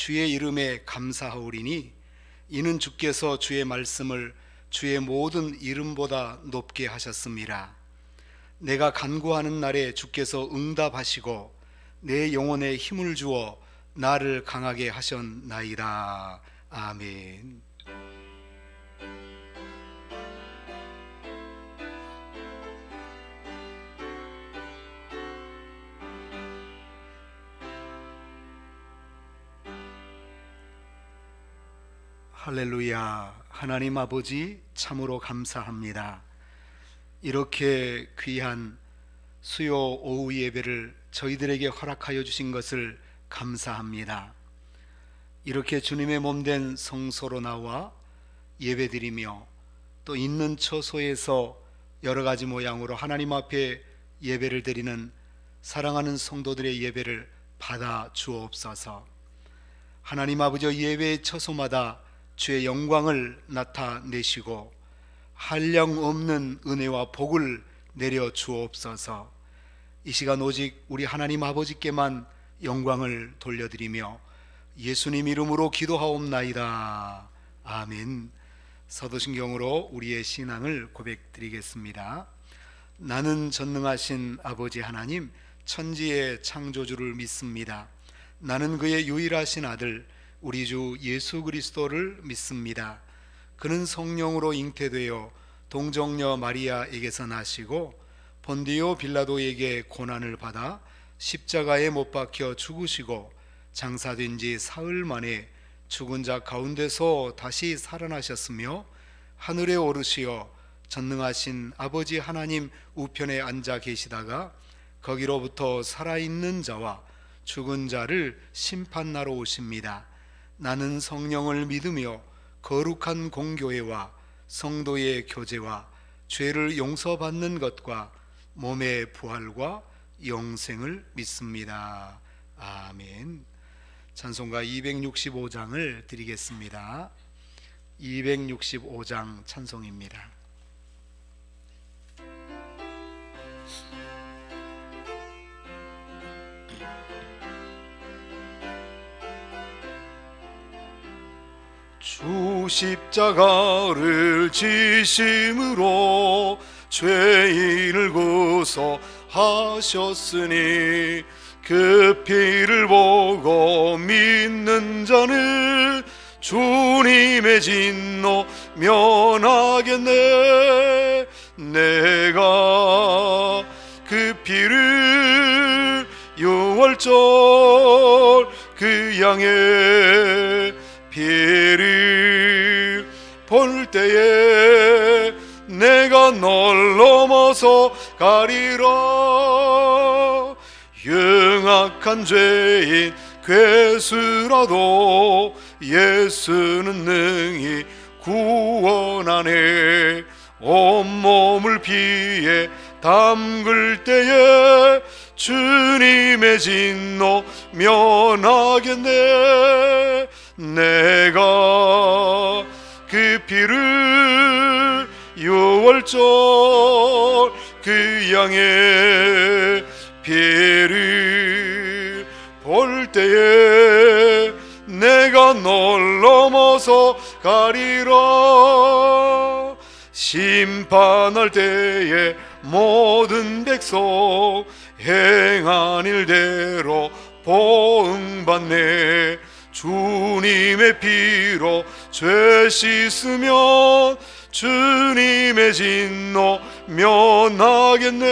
주의 이름에 감사하오리니 이는 주께서 주의 말씀을 주의 모든 이름보다 높게 하셨습니다. 내가 간구하는 날에 주께서 응답하시고 내 영혼에 힘을 주어 나를 강하게 하셨나이다. 아멘. 할렐루야. 하나님 아버지 참으로 감사합니다. 이렇게 귀한 수요 오후 예배를 저희들에게 허락하여 주신 것을 감사합니다. 이렇게 주님의 몸된 성소로 나와 예배드리며 또 있는 처소에서 여러 가지 모양으로 하나님 앞에 예배를 드리는 사랑하는 성도들의 예배를 받아 주옵소서. 하나님 아버지, 예배의 처소마다 주의 영광을 나타내시고 한량없는 은혜와 복을 내려 주옵소서. 이 시간 오직 우리 하나님 아버지께만 영광을 돌려드리며 예수님 이름으로 기도하옵나이다. 아멘. 사도신경으로 우리의 신앙을 고백드리겠습니다. 나는 전능하신 아버지 하나님, 천지의 창조주를 믿습니다. 나는 그의 유일하신 아들 우리 주 예수 그리스도를 믿습니다. 그는 성령으로 잉태되어 동정녀 마리아에게서 나시고 본디오 빌라도에게 고난을 받아 십자가에 못 박혀 죽으시고 장사된 지 사흘 만에 죽은 자 가운데서 다시 살아나셨으며 하늘에 오르시어 전능하신 아버지 하나님 우편에 앉아 계시다가 거기로부터 살아있는 자와 죽은 자를 심판하러 오십니다. 나는 성령을 믿으며 거룩한 공교회와 성도의 교제와 죄를 용서받는 것과 몸의 부활과 영생을 믿습니다. 아멘. 찬송가 265장을 드리겠습니다. 265장 찬송입니다. 주 십자가를 지심으로 죄인을 구속하셨으니 그 피를 보고 믿는 자는 주님의 진노 면하겠네. 내가 그 피를 6월절 그 양의 피를 볼 때에 내가 널 넘어서 가리라. 영악한 죄인 괴수라도 예수는 능히 구원하네. 온몸을 피에 담글 때에 주님의 진노 면하겠네. 내가 그 피를 6월절 그 양의 피를 볼 때에 내가 널 넘어서 가리라. 심판할 때에 모든 백성 행한 일대로 보응받네. 주님의 피로 죄 씻으면 주님의 진노 면하겠네.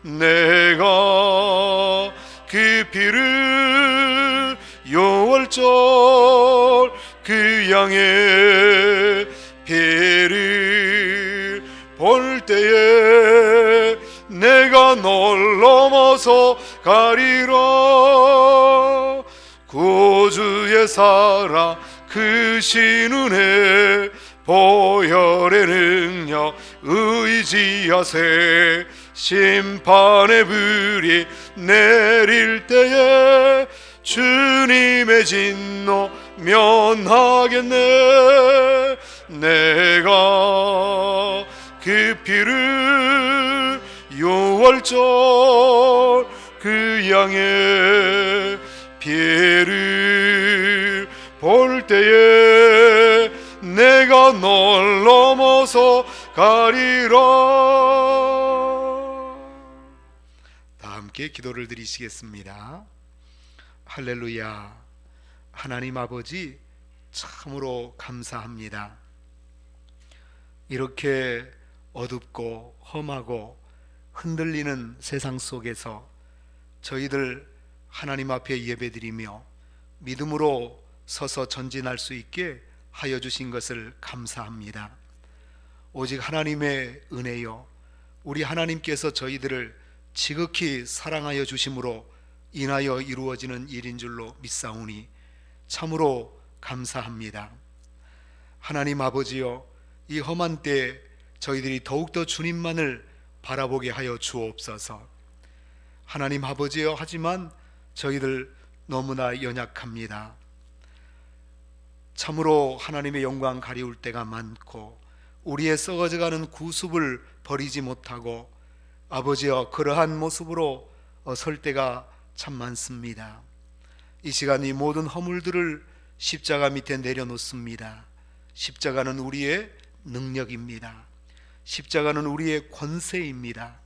내가 그 피를 6월절 그 양의 피를 볼 때에 내가 널 넘어서 가리라. 구주의 사랑 크신 은혜 보혈의 능력 의지하세. 심판의 불이 내릴 때에 주님의 진노 면하겠네. 내가 그 피를 6월절 그 양의 피를 가리라. 다 함께 기도를 드리시겠습니다. 할렐루야. 하나님 아버지, 참으로 감사합니다. 이렇게 어둡고 험하고 흔들리는 세상 속에서 저희들 하나님 앞에 예배드리며 믿음으로 서서 전진할 수 있게 하여 주신 것을 감사합니다. 오직 하나님의 은혜요, 우리 하나님께서 저희들을 지극히 사랑하여 주심으로 인하여 이루어지는 일인 줄로 믿사오니 참으로 감사합니다. 하나님 아버지여, 이 험한 때 저희들이 더욱더 주님만을 바라보게 하여 주옵소서. 하나님 아버지여, 하지만 저희들 너무나 연약합니다. 참으로 하나님의 영광 가리울 때가 많고 우리의 썩어져가는 구습을 버리지 못하고 아버지여, 그러한 모습으로 설 때가 참 많습니다. 이 시간 이 모든 허물들을 십자가 밑에 내려놓습니다. 십자가는 우리의 능력입니다. 십자가는 우리의 권세입니다.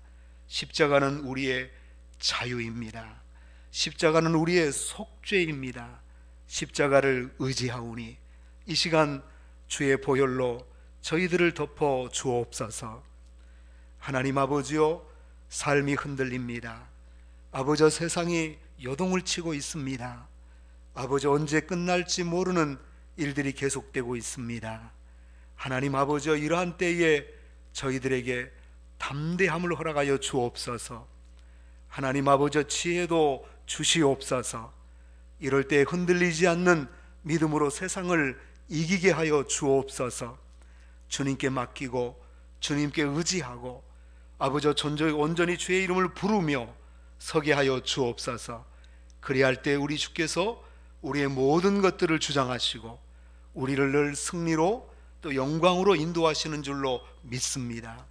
십자가는 우리의 자유입니다. 십자가는 우리의 속죄입니다. 십자가를 의지하오니 이 시간 주의 보혈로 저희들을 덮어 주옵소서. 하나님 아버지요, 삶이 흔들립니다. 아버지, 세상이 요동을 치고 있습니다. 아버지, 언제 끝날지 모르는 일들이 계속되고 있습니다. 하나님 아버지여, 이러한 때에 저희들에게 담대함을 허락하여 주옵소서. 하나님 아버지여, 지혜도 주시옵소서. 이럴 때 흔들리지 않는 믿음으로 세상을 이기게 하여 주옵소서. 주님께 맡기고 주님께 의지하고 아버지, 온전히 주의 이름을 부르며 서게 하여 주옵소서. 그리할 때 우리 주께서 우리의 모든 것들을 주장하시고 우리를 늘 승리로 또 영광으로 인도하시는 줄로 믿습니다.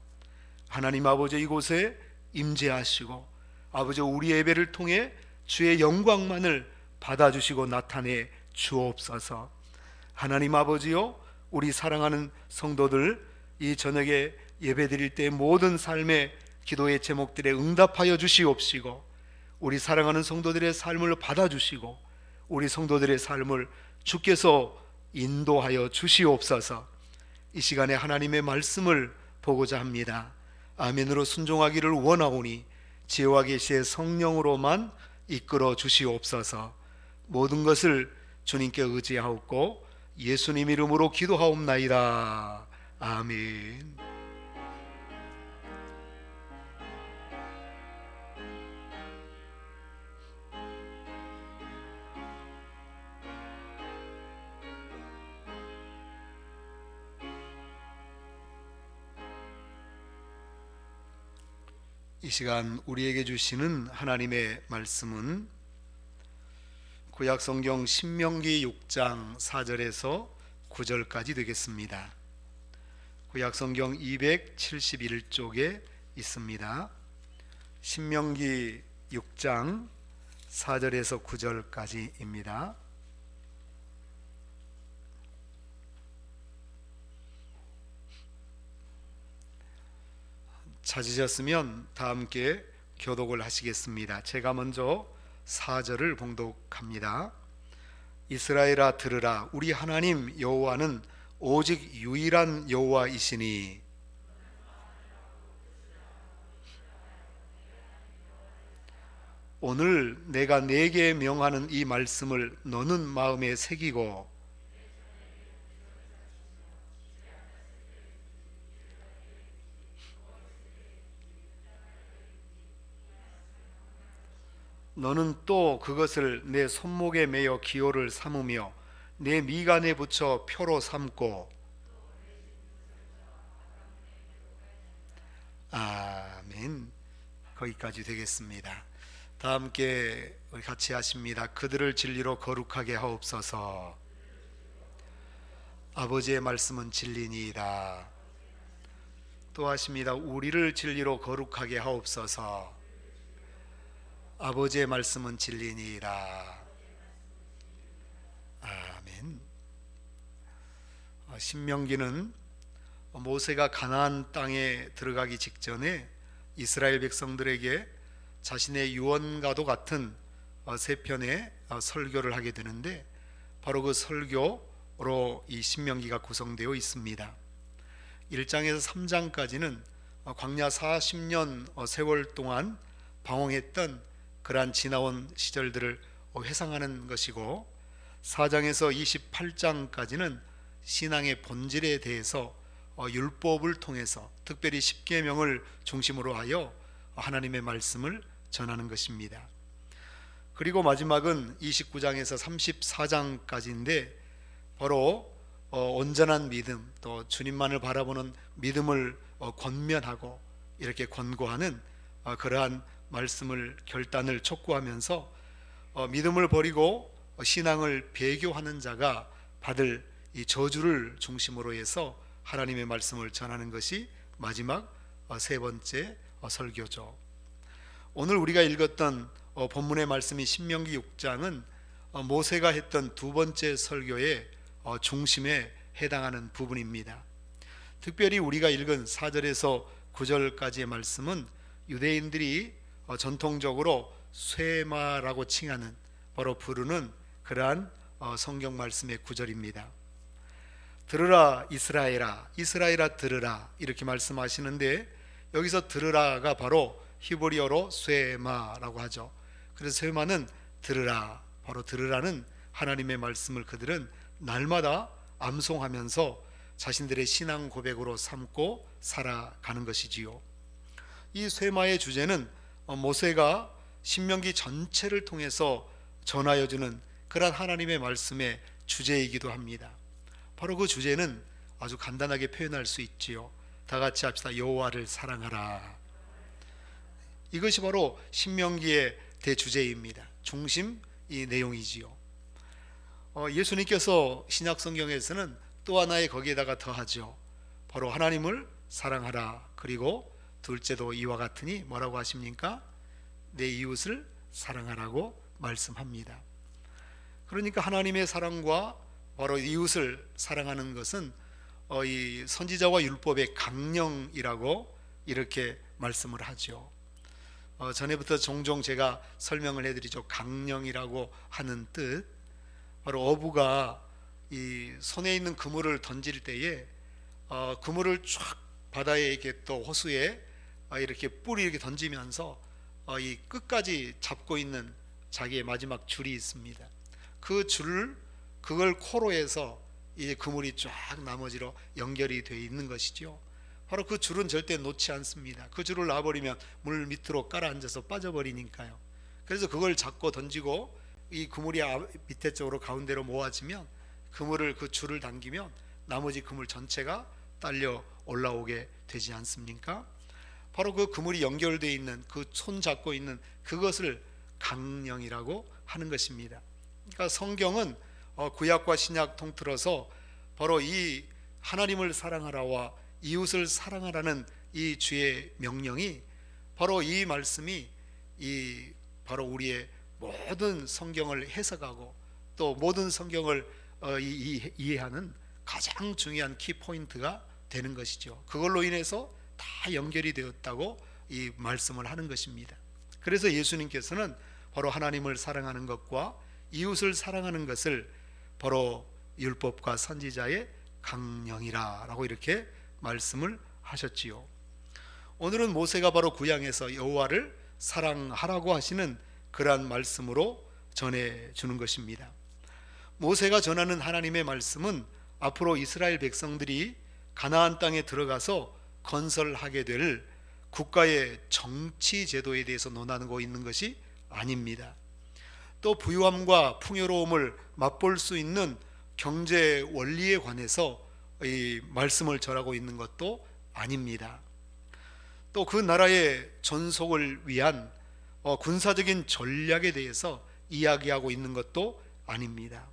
하나님 아버지, 이곳에 임재하시고 아버지, 우리 예배를 통해 주의 영광만을 받아주시고 나타내 주옵소서. 하나님 아버지요, 우리 사랑하는 성도들 이 저녁에 예배드릴 때 모든 삶의 기도의 제목들에 응답하여 주시옵시고 우리 사랑하는 성도들의 삶을 받아주시고 우리 성도들의 삶을 주께서 인도하여 주시옵소서. 이 시간에 하나님의 말씀을 보고자 합니다. 아멘으로 순종하기를 원하오니 지혜와 계시의 성령으로만 이끌어 주시옵소서. 모든 것을 주님께 의지하옵고 예수님 이름으로 기도하옵나이다. 아멘. 이 시간 우리에게 주시는 하나님의 말씀은 구약성경 신명기 6장 4절에서 9절까지 되겠습니다. 구약성경 271쪽에 있습니다. 신명기 6장 4절에서 9절까지입니다. 찾으셨으면 다 함께 교독을 하시겠습니다. 제가 먼저 4절을 봉독합니다. 이스라엘아 들으라, 우리 하나님 여호와는 오직 유일한 여호와이시니 오늘 내가 네게 명하는 이 말씀을 너는 마음에 새기고 너는 또 그것을 내 손목에 매어 기호를 삼으며 내 미간에 붙여 표로 삼고. 아멘. 거기까지 되겠습니다. 다 함께 우리 같이 하십니다. 그들을 진리로 거룩하게 하옵소서. 아버지의 말씀은 진리니이다. 또 하십니다. 우리를 진리로 거룩하게 하옵소서. 아버지의 말씀은 진리니이다. 아멘. 신명기는 모세가 가나안 땅에 들어가기 직전에 이스라엘 백성들에게 자신의 유언과도 같은 세 편의 설교를 하게 되는데, 바로 그 설교로 이 신명기가 구성되어 있습니다. 1장에서 3장까지는 광야 40년 세월 동안 방황했던 그러한 지나온 시절들을 회상하는 것이고, 4장에서 28장까지는 신앙의 본질에 대해서 율법을 통해서 특별히 십계명을 중심으로 하여 하나님의 말씀을 전하는 것입니다. 그리고 마지막은 29장에서 34장까지인데 바로 온전한 믿음, 또 주님만을 바라보는 믿음을 권면하고 이렇게 권고하는 그러한 말씀을 결단을 촉구하면서 믿음을 버리고 신앙을 배교하는 자가 받을 이 저주를 중심으로 해서 하나님의 말씀을 전하는 것이 마지막 세 번째 설교죠. 오늘 우리가 읽었던 본문의 말씀이 신명기 6장은 모세가 했던 두 번째 설교의 중심에 해당하는 부분입니다. 특별히 우리가 읽은 4절에서 9절까지의 말씀은 유대인들이 전통적으로 쇠마라고 칭하는, 바로 부르는 그러한 성경 말씀의 구절입니다. 들으라 이스라엘아, 이스라엘아 들으라, 이렇게 말씀하시는데 여기서 들으라가 바로 히브리어로 쇠마라고 하죠. 그래서 쇠마는 들으라, 바로 들으라는 하나님의 말씀을 그들은 날마다 암송하면서 자신들의 신앙 고백으로 삼고 살아가는 것이지요. 이 쇠마의 주제는 모세가 신명기 전체를 통해서 전하여주는 그러한 하나님의 말씀의 주제이기도 합니다. 바로 그 주제는 아주 간단하게 표현할 수 있지요. 다 같이 합시다. 여호와를 사랑하라. 이것이 바로 신명기의 대주제입니다. 중심 이 내용이지요. 예수님께서 신약 성경에서는 또 하나의 거기에다가 더하죠. 바로 하나님을 사랑하라. 그리고 둘째도 이와 같으니 뭐라고 하십니까? 내 이웃을 사랑하라고 말씀합니다. 그러니까 하나님의 사랑과 바로 이웃을 사랑하는 것은 이 선지자와 율법의 강령이라고 이렇게 말씀을 하죠. 전에부터 종종 제가 설명을 해드리죠. 강령이라고 하는 뜻, 바로 어부가 이 손에 있는 그물을 던질 때에 그물을 쫙 바다에 이렇게 또 호수에 이렇게 뿔이 이렇게 던지면서 이 끝까지 잡고 있는 자기의 마지막 줄이 있습니다. 그 줄을 그걸 코로 해서 이제 그물이 쫙 나머지로 연결이 되어 있는 것이죠. 바로 그 줄은 절대 놓지 않습니다. 그 줄을 놔버리면 물 밑으로 깔아앉아서 빠져버리니까요. 그래서 그걸 잡고 던지고 이 그물이 밑에 쪽으로 가운데로 모아지면 그물을 그 줄을 당기면 나머지 그물 전체가 딸려 올라오게 되지 않습니까? 바로 그 그물이 연결되어 있는 그 손 잡고 있는 그것을 강령이라고 하는 것입니다. 그러니까 성경은 구약과 신약 통틀어서 바로 이 하나님을 사랑하라와 이웃을 사랑하라는 이 주의 명령이 바로 이 말씀이 이 바로 우리의 모든 성경을 해석하고 또 모든 성경을 이해하는 가장 중요한 키포인트가 되는 것이죠. 그걸로 인해서 다 연결이 되었다고 이 말씀을 하는 것입니다. 그래서 예수님께서는 바로 하나님을 사랑하는 것과 이웃을 사랑하는 것을 바로 율법과 선지자의 강령이라고 이렇게 말씀을 하셨지요. 오늘은 모세가 바로 구약에서 여호와를 사랑하라고 하시는 그러한 말씀으로 전해주는 것입니다. 모세가 전하는 하나님의 말씀은 앞으로 이스라엘 백성들이 가나안 땅에 들어가서 건설하게 될 국가의 정치 제도에 대해서 논하고 있는 것이 아닙니다. 또 부유함과 풍요로움을 맛볼 수 있는 경제 원리에 관해서 이 말씀을 전하고 있는 것도 아닙니다. 또 그 나라의 존속을 위한 군사적인 전략에 대해서 이야기하고 있는 것도 아닙니다.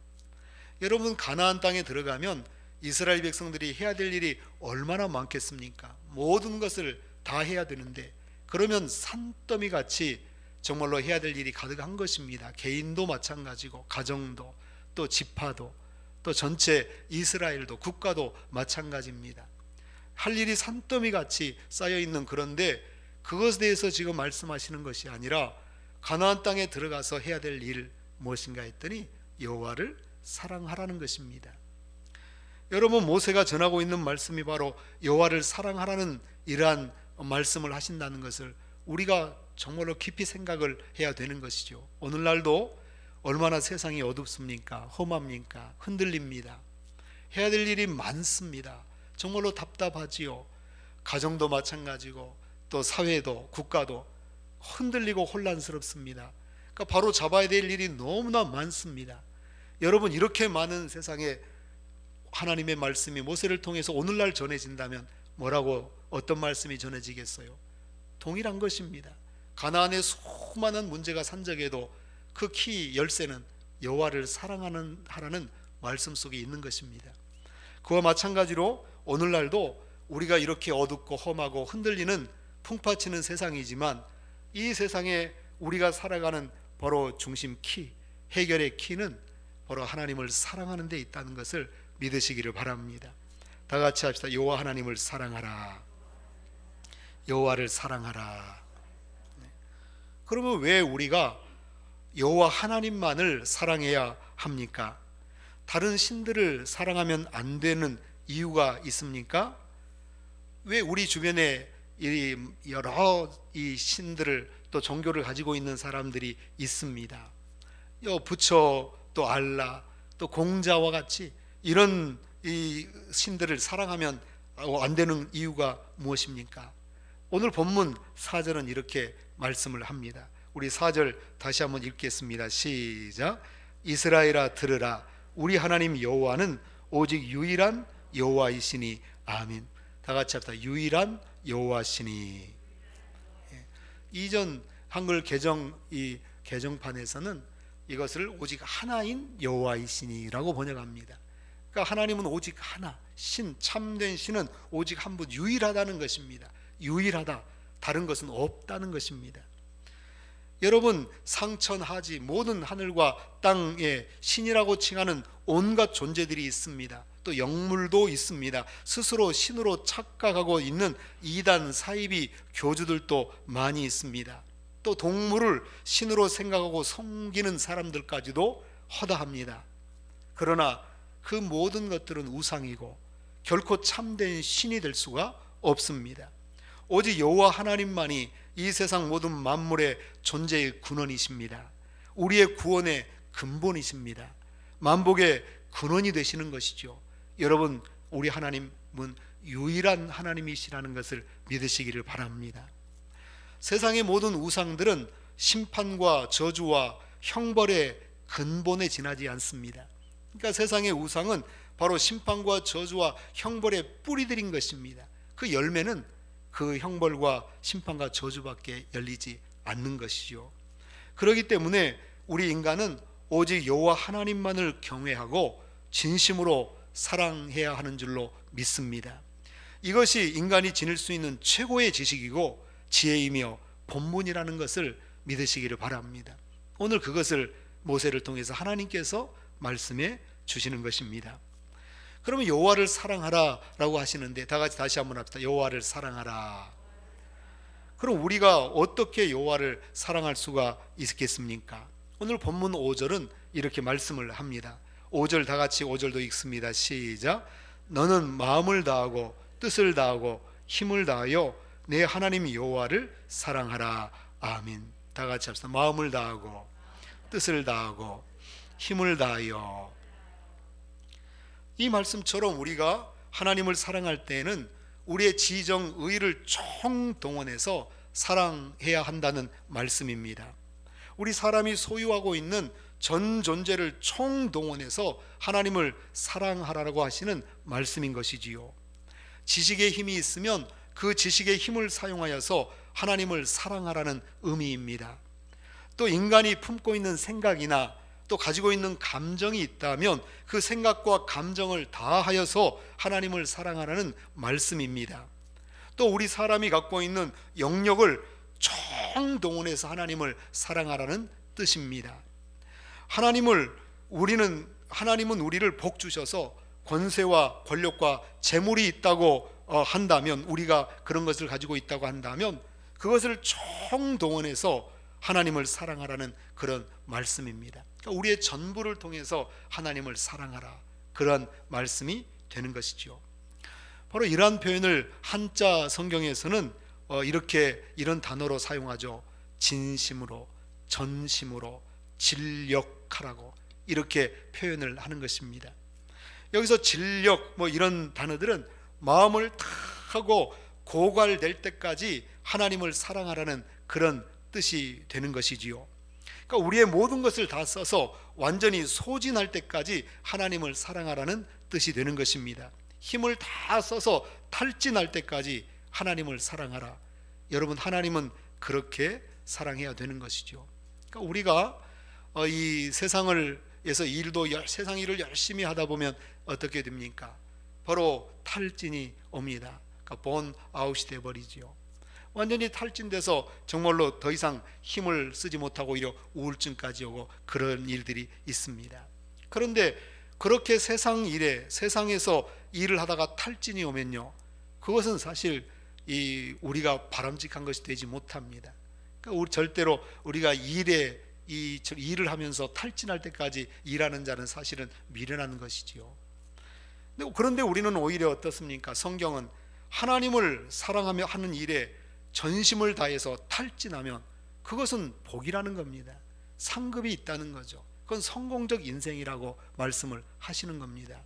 여러분, 가나안 땅에 들어가면 이스라엘 백성들이 해야 될 일이 얼마나 많겠습니까? 모든 것을 다 해야 되는데, 그러면 산더미 같이 정말로 해야 될 일이 가득한 것입니다. 개인도 마찬가지고 가정도 또 지파도 또 전체 이스라엘도 국가도 마찬가지입니다. 할 일이 산더미 같이 쌓여 있는, 그런데 그것에 대해서 지금 말씀하시는 것이 아니라 가나안 땅에 들어가서 해야 될 일 무엇인가 했더니 여호와를 사랑하라는 것입니다. 여러분, 모세가 전하고 있는 말씀이 바로 여호와를 사랑하라는 이러한 말씀을 하신다는 것을 우리가 정말로 깊이 생각을 해야 되는 것이죠. 오늘날도 얼마나 세상이 어둡습니까? 험합니까? 흔들립니다. 해야 될 일이 많습니다. 정말로 답답하지요. 가정도 마찬가지고 또 사회도 국가도 흔들리고 혼란스럽습니다. 그러니까 바로 잡아야 될 일이 너무나 많습니다. 여러분, 이렇게 많은 세상에 하나님의 말씀이 모세를 통해서 오늘날 전해진다면 뭐라고, 어떤 말씀이 전해지겠어요? 동일한 것입니다. 가나안의 수많은 문제가 산적해도 그 키 열쇠는 여호와를 사랑하라는 말씀 속에 있는 것입니다. 그와 마찬가지로 오늘날도 우리가 이렇게 어둡고 험하고 흔들리는 풍파치는 세상이지만 이 세상에 우리가 살아가는 바로 중심 키, 해결의 키는 바로 하나님을 사랑하는 데 있다는 것을 믿으시기를 바랍니다. 다 같이 합시다. 여호와 하나님을 사랑하라. 여호와를 사랑하라. 그러면 왜 우리가 여호와 하나님만을 사랑해야 합니까? 다른 신들을 사랑하면 안 되는 이유가 있습니까? 왜 우리 주변에 여러 이 신들을 또 종교를 가지고 있는 사람들이 있습니다. 부처, 또 알라, 또 공자와 같이 이런 이 신들을 사랑하면 안 되는 이유가 무엇입니까? 오늘 본문 4절은 이렇게 말씀을 합니다. 우리 4절 다시 한번 읽겠습니다. 시작. 이스라엘아 들으라. 우리 하나님 여호와는 오직 유일한 여호와이시니. 아멘. 다 같이 합시다. 유일한 여호와시니. 이전 한글 개정판에서는 이것을 오직 하나인 여호와이시니라고 번역합니다. 그러니까 하나님은 오직 하나, 신, 참된 신은 오직 한 분, 유일하다는 것입니다. 유일하다, 다른 것은 없다는 것입니다. 여러분, 상천하지 모든 하늘과 땅에 신이라고 칭하는 온갖 존재들이 있습니다. 또 영물도 있습니다. 스스로 신으로 착각하고 있는 이단 사이비 교주들도 많이 있습니다. 또 동물을 신으로 생각하고 섬기는 사람들까지도 허다합니다. 그러나 그 모든 것들은 우상이고 결코 참된 신이 될 수가 없습니다. 오직 여호와 하나님만이 이 세상 모든 만물의 존재의 근원이십니다. 우리의 구원의 근본이십니다. 만복의 근원이 되시는 것이죠. 여러분, 우리 하나님은 유일한 하나님이시라는 것을 믿으시기를 바랍니다. 세상의 모든 우상들은 심판과 저주와 형벌의 근본에 지나지 않습니다. 그러니까 세상의 우상은 바로 심판과 저주와 형벌의 뿌리들인 것입니다. 그 열매는 그 형벌과 심판과 저주밖에 열리지 않는 것이죠. 그렇기 때문에 우리 인간은 오직 여호와 하나님만을 경외하고 진심으로 사랑해야 하는 줄로 믿습니다. 이것이 인간이 지닐 수 있는 최고의 지식이고 지혜이며 본분이라는 것을 믿으시기를 바랍니다. 오늘 그것을 모세를 통해서 하나님께서 말씀해 주시는 것입니다. 그러면 여호와를 사랑하라 라고 하시는데 다 같이 다시 한번 합시다. 여호와를 사랑하라. 그럼 우리가 어떻게 여호와를 사랑할 수가 있겠습니까? 오늘 본문 5절은 이렇게 말씀을 합니다. 5절 다 같이 5절도 읽습니다. 시작. 너는 마음을 다하고 뜻을 다하고 힘을 다하여 내 하나님 여호와를 사랑하라. 아멘. 다 같이 합시다. 마음을 다하고 뜻을 다하고 힘을 다하여. 이 말씀처럼 우리가 하나님을 사랑할 때에는 우리의 지정 의를 총동원해서 사랑해야 한다는 말씀입니다. 우리 사람이 소유하고 있는 전 존재를 총동원해서 하나님을 사랑하라고 하시는 말씀인 것이지요. 지식의 힘이 있으면 그 지식의 힘을 사용하여서 하나님을 사랑하라는 의미입니다. 또 인간이 품고 있는 생각이나 또 가지고 있는 감정이 있다면 그 생각과 감정을 다하여서 하나님을 사랑하라는 말씀입니다. 또 우리 사람이 갖고 있는 영역을 총동원해서 하나님을 사랑하라는 뜻입니다. 하나님은 우리를 복 주셔서 권세와 권력과 재물이 있다고 한다면, 우리가 그런 것을 가지고 있다고 한다면 그것을 총동원해서 하나님을 사랑하라는 그런 말씀입니다. 그러니까 우리의 전부를 통해서 하나님을 사랑하라, 그런 말씀이 되는 것이죠. 바로 이러한 표현을 한자 성경에서는 이런 단어로 사용하죠. 진심으로, 전심으로, 진력하라고 이렇게 표현을 하는 것입니다. 여기서 진력 이런 단어들은 마음을 다 하고 고갈될 때까지 하나님을 사랑하라는 그런 뜻이 되는 것이지요. 그러니까 우리의 모든 것을 다 써서 완전히 소진할 때까지 하나님을 사랑하라는 뜻이 되는 것입니다. 힘을 다 써서 탈진할 때까지 하나님을 사랑하라. 여러분, 하나님은 그렇게 사랑해야 되는 것이죠. 그러니까 우리가 이 세상에서 세상 일을 열심히 하다 보면 어떻게 됩니까? 바로 탈진이 옵니다. 그러니까 번아웃이 되어버리죠. 완전히 탈진돼서 정말로 더 이상 힘을 쓰지 못하고 오히려 우울증까지 오고 그런 일들이 있습니다. 그런데 그렇게 세상에서 일을 하다가 탈진이 오면요, 그것은 사실 우리가 바람직한 것이 되지 못합니다. 그러니까 절대로 우리가 일을 하면서 탈진할 때까지 일하는 자는 사실은 미련한 것이지요. 그런데 우리는 오히려 어떻습니까? 성경은 하나님을 사랑하며 하는 일에 전심을 다해서 탈진하면 그것은 복이라는 겁니다. 상급이 있다는 거죠. 그건 성공적 인생이라고 말씀을 하시는 겁니다.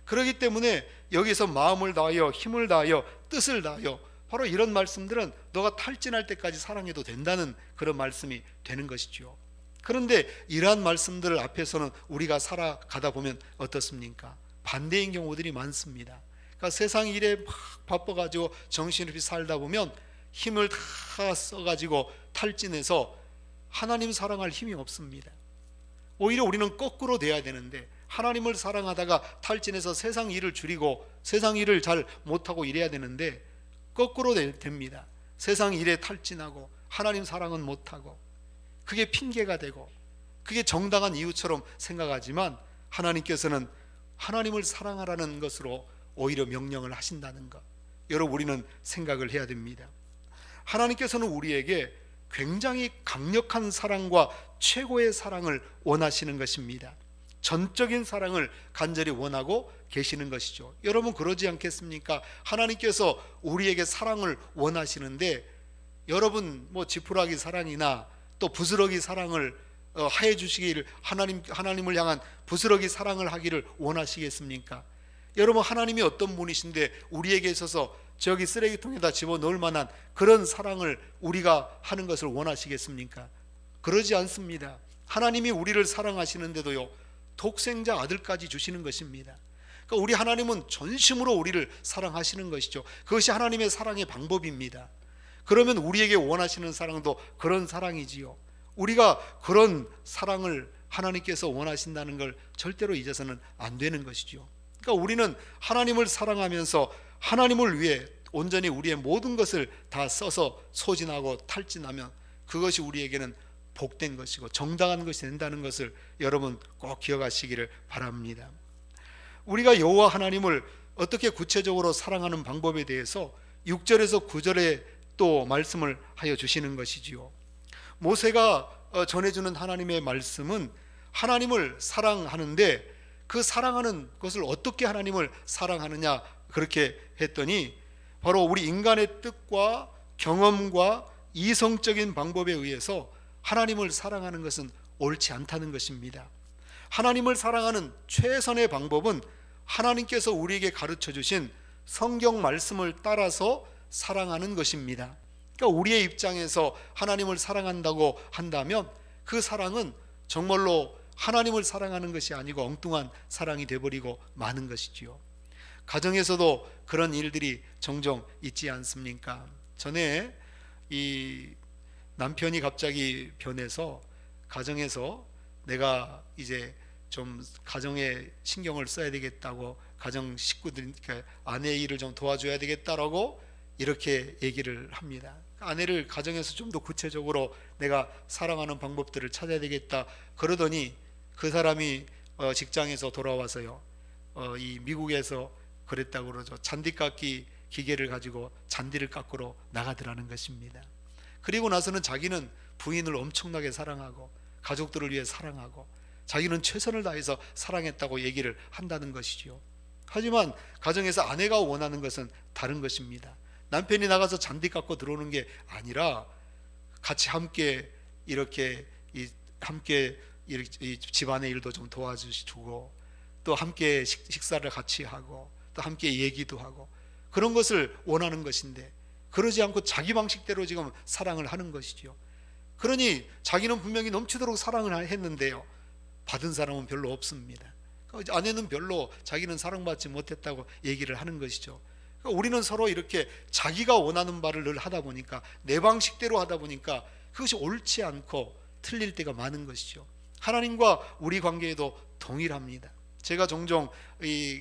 그렇기 때문에 여기서 마음을 다하여, 힘을 다하여, 뜻을 다하여, 바로 이런 말씀들은 너가 탈진할 때까지 사랑해도 된다는 그런 말씀이 되는 것이죠. 그런데 이러한 말씀들 앞에서는 우리가 살아가다 보면 어떻습니까? 반대인 경우들이 많습니다. 그러니까 세상 일에 막 바빠가지고 정신없이 살다 보면 힘을 다 써가지고 탈진해서 하나님 사랑할 힘이 없습니다. 오히려 우리는 거꾸로 돼야 되는데, 하나님을 사랑하다가 탈진해서 세상 일을 줄이고 세상 일을 잘 못하고 이래야 되는데 거꾸로 됩니다. 세상 일에 탈진하고 하나님 사랑은 못하고, 그게 핑계가 되고 그게 정당한 이유처럼 생각하지만 하나님께서는 하나님을 사랑하라는 것으로 오히려 명령을 하신다는 것, 여러분, 우리는 생각을 해야 됩니다. 하나님께서는 우리에게 굉장히 강력한 사랑과 최고의 사랑을 원하시는 것입니다. 전적인 사랑을 간절히 원하고 계시는 것이죠. 여러분, 그러지 않겠습니까? 하나님께서 우리에게 사랑을 원하시는데, 여러분 지푸라기 사랑이나 또 부스러기 사랑을 하해 주시기를, 하나님을 향한 부스러기 사랑을 하기를 원하시겠습니까? 여러분, 하나님이 어떤 분이신데 우리에게 있어서 저기 쓰레기통에다 집어넣을 만한 그런 사랑을 우리가 하는 것을 원하시겠습니까? 그러지 않습니다. 하나님이 우리를 사랑하시는데도요, 독생자 아들까지 주시는 것입니다. 그러니까 우리 하나님은 전심으로 우리를 사랑하시는 것이죠. 그것이 하나님의 사랑의 방법입니다. 그러면 우리에게 원하시는 사랑도 그런 사랑이지요. 우리가 그런 사랑을 하나님께서 원하신다는 걸 절대로 잊어서는 안 되는 것이죠. 그러니까 우리는 하나님을 사랑하면서 하나님을 위해 온전히 우리의 모든 것을 다 써서 소진하고 탈진하면 그것이 우리에게는 복된 것이고 정당한 것이 된다는 것을 여러분 꼭 기억하시기를 바랍니다. 우리가 여호와 하나님을 어떻게 구체적으로 사랑하는 방법에 대해서 6절에서 9절에 또 말씀을 하여 주시는 것이지요. 모세가 전해주는 하나님의 말씀은 하나님을 사랑하는데, 그 사랑하는 것을 어떻게 하나님을 사랑하느냐, 그렇게 했더니 바로 우리 인간의 뜻과 경험과 이성적인 방법에 의해서 하나님을 사랑하는 것은 옳지 않다는 것입니다. 하나님을 사랑하는 최선의 방법은 하나님께서 우리에게 가르쳐 주신 성경 말씀을 따라서 사랑하는 것입니다. 그러니까 우리의 입장에서 하나님을 사랑한다고 한다면 그 사랑은 정말로 하나님을 사랑하는 것이 아니고 엉뚱한 사랑이 되어버리고 마는 것이지요. 가정에서도 그런 일들이 종종 있지 않습니까? 전에 이 남편이 갑자기 변해서 가정에서 내가 이제 좀 가정에 신경을 써야 되겠다고, 가정 식구들, 그러니까 아내의 일을 좀 도와줘야 되겠다라고 이렇게 얘기를 합니다. 아내를 가정에서 좀 더 구체적으로 내가 사랑하는 방법들을 찾아야 되겠다 그러더니 그 사람이 직장에서 돌아와서요, 이 미국에서 그랬다고 그러죠. 잔디깎기 기계를 가지고 잔디를 깎으러 나가더라는 것입니다. 그리고 나서는 자기는 부인을 엄청나게 사랑하고 가족들을 위해 사랑하고 자기는 최선을 다해서 사랑했다고 얘기를 한다는 것이죠. 하지만 가정에서 아내가 원하는 것은 다른 것입니다. 남편이 나가서 잔디 깎고 들어오는 게 아니라 같이 함께 이렇게 이 집안의 일도 좀 도와주시고 또 함께 식사를 같이 하고 또 함께 얘기도 하고 그런 것을 원하는 것인데 그러지 않고 자기 방식대로 지금 사랑을 하는 것이죠. 그러니 자기는 분명히 넘치도록 사랑을 했는데요, 받은 사람은 별로 없습니다. 아내는 별로 자기는 사랑받지 못했다고 얘기를 하는 것이죠. 우리는 서로 이렇게 자기가 원하는 바를 늘 하다 보니까 내 방식대로 하다 보니까 그것이 옳지 않고 틀릴 때가 많은 것이죠. 하나님과 우리 관계에도 동일합니다. 제가 종종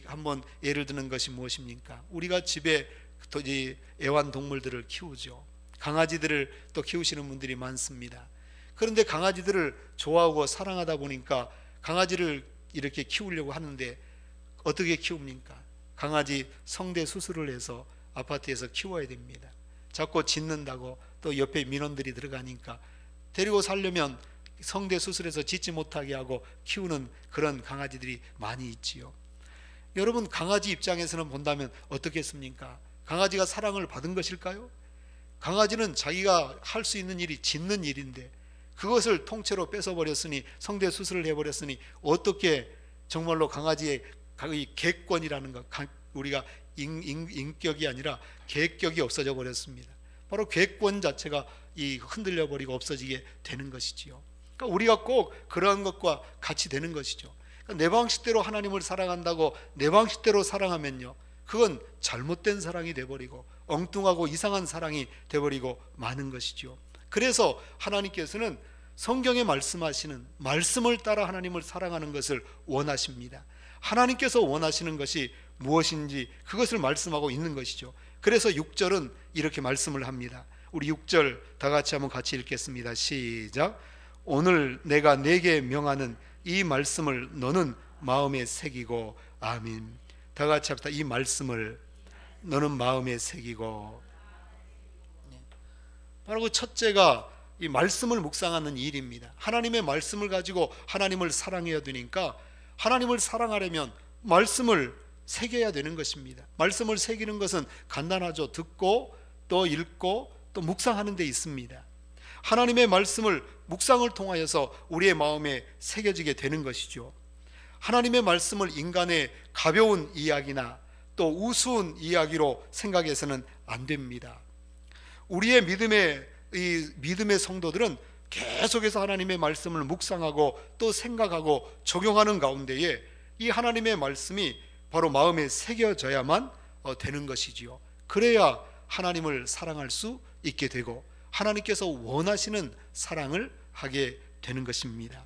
한번 예를 드는 것이 무엇입니까? 우리가 집에 애완동물들을 키우죠. 강아지들을 또 키우시는 분들이 많습니다. 그런데 강아지들을 좋아하고 사랑하다 보니까 강아지를 이렇게 키우려고 하는데 어떻게 키웁니까? 강아지 성대 수술을 해서 아파트에서 키워야 됩니다. 자꾸 짖는다고 또 옆에 민원들이 들어가니까 데리고 살려면 성대 수술해서 짖지 못하게 하고 키우는 그런 강아지들이 많이 있지요. 여러분, 강아지 입장에서는 본다면 어떻겠습니까? 강아지가 사랑을 받은 것일까요? 강아지는 자기가 할 수 있는 일이 짖는 일인데 그것을 통째로 뺏어버렸으니, 성대 수술을 해버렸으니 어떻게 정말로 강아지의 객권이라는 것, 우리가 인격이 아니라 객격이 없어져 버렸습니다. 바로 객권 자체가 흔들려 버리고 없어지게 되는 것이지요. 그러니까 우리가 꼭 그러한 것과 같이 되는 것이죠. 그러니까 내 방식대로 하나님을 사랑한다고 내 방식대로 사랑하면요, 그건 잘못된 사랑이 돼버리고 엉뚱하고 이상한 사랑이 돼버리고 마는 것이죠. 그래서 하나님께서는 성경에 말씀하시는 말씀을 따라 하나님을 사랑하는 것을 원하십니다. 하나님께서 원하시는 것이 무엇인지 그것을 말씀하고 있는 것이죠. 그래서 6절은 이렇게 말씀을 합니다. 우리 6절 다 같이 한번 같이 읽겠습니다. 시작. 오늘 내가 네게 명하는 이 말씀을 너는 마음에 새기고. 아멘. 다 같이 합시다. 이 말씀을 너는 마음에 새기고. 바로 그 첫째가 이 말씀을 묵상하는 일입니다. 하나님의 말씀을 가지고 하나님을 사랑해야 되니까 하나님을 사랑하려면 말씀을 새겨야 되는 것입니다. 말씀을 새기는 것은 간단하죠. 듣고 또 읽고 또 묵상하는 데 있습니다. 하나님의 말씀을 묵상을 통하여서 우리의 마음에 새겨지게 되는 것이죠. 하나님의 말씀을 인간의 가벼운 이야기나 또 우스운 이야기로 생각해서는 안 됩니다. 우리의 믿음의 성도들은 계속해서 하나님의 말씀을 묵상하고 또 생각하고 적용하는 가운데에 이 하나님의 말씀이 바로 마음에 새겨져야만 되는 것이지요. 그래야 하나님을 사랑할 수 있게 되고 하나님께서 원하시는 사랑을 하게 되는 것입니다.